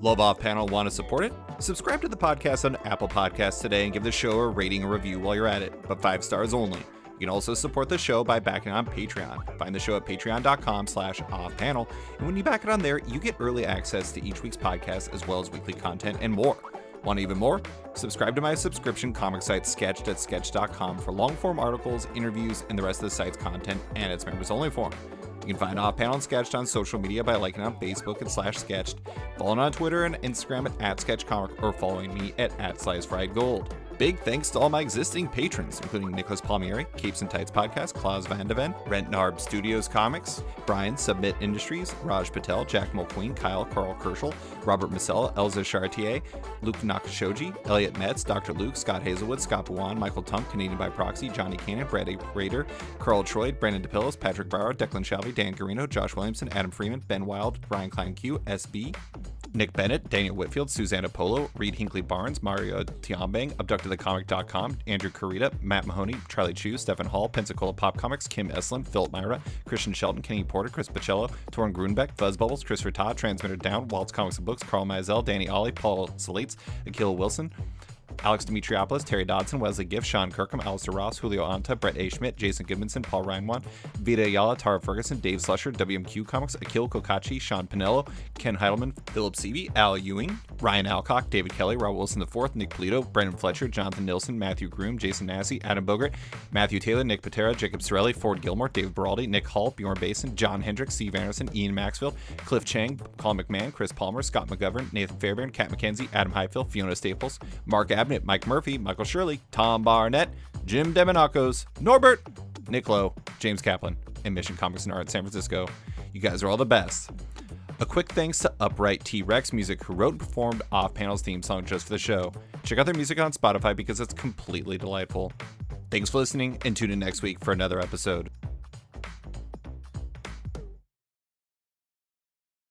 Love Off Panel, want to support it? Subscribe to the podcast on Apple Podcasts today and give the show a rating or review while you're at it, but 5 stars only. You can also support the show by backing on Patreon. Find the show at patreon.com/offpanel, and when you back it on there, you get early access to each week's podcast as well as weekly content and more. Want even more? Subscribe to my subscription comic site Sketched at sketch.com for long-form articles, interviews, and the rest of the site's content and its members-only forum. You can find Off Panel and Sketched on social media by liking on Facebook at /Sketched, following on Twitter and Instagram at @SketchComic, or following me at @SliceFriedGold. Big thanks to all my existing patrons, including Nicholas Palmieri, Capes and Tights Podcast, Klaus Van de Ven, Rent Narb Studios Comics, Brian, Submit Industries, Raj Patel, Jack Mulqueen, Kyle, Carl Kerschel, Robert Masella, Elza Chartier, Luke Nakashoji, Elliot Metz, Dr. Luke, Scott Hazelwood, Scott Bawan, Michael Tump, Canadian by Proxy, Johnny Cannon, Brad Rader, Carl Troy, Brandon DePillos, Patrick Brower, Declan Shalvey, Dan Garino, Josh Williamson, Adam Freeman, Ben Wild, Brian Klein Q, SB, Nick Bennett, Daniel Whitfield, Susanna Polo, Reed Hinkley Barnes, Mario Tiambang, AbductedTheComic.com, Andrew Carita, Matt Mahoney, Charlie Chu, Stefan Hall, Pensacola Pop Comics, Kim Eslin, Philip Myra, Christian Shelton, Kenny Porter, Chris Pacello, Torrin Grunbeck, Fuzz Bubbles, Christopher Todd, Transmitter Down, Waltz Comics and Books, Carl Mazel, Danny Ollie, Paul Salates, Akil Wilson, Alex Dimitriopoulos, Terry Dodson, Wesley Giff, Sean Kirkham, Alistair Ross, Julio Anta, Brett A. Schmidt, Jason Goodmanson, Paul Reinwan, Vita Ayala, Tara Ferguson, Dave Slusher, WMQ Comics, Akil Kokachi, Sean Pinello, Ken Heidelman, Philip Seavey, Al Ewing, Ryan Alcock, David Kelly, Robert Wilson IV, Nick Polito, Brendan Fletcher, Jonathan Nilsson, Matthew Groom, Jason Massey, Adam Bogart, Matthew Taylor, Nick Patera, Jacob Sorelli, Ford Gilmore, David Baraldi, Nick Hall, Bjorn Basin, John Hendricks, Steve Anderson, Ian Maxfield, Cliff Chang, Colin McMahon, Chris Palmer, Scott McGovern, Nathan Fairbairn, Kat McKenzie, Adam Highfield, Fiona Staples, Mark Abnett, Mike Murphy, Michael Shirley, Tom Barnett, Jim Demonacos, Norbert, Nick Lowe, James Kaplan, and Mission Comics and Art San Francisco. You guys are all the best. A quick thanks to Upright T-Rex Music, who wrote and performed Off Panel's theme song just for the show. Check out their music on Spotify because it's completely delightful. Thanks for listening, and tune in next week for another episode.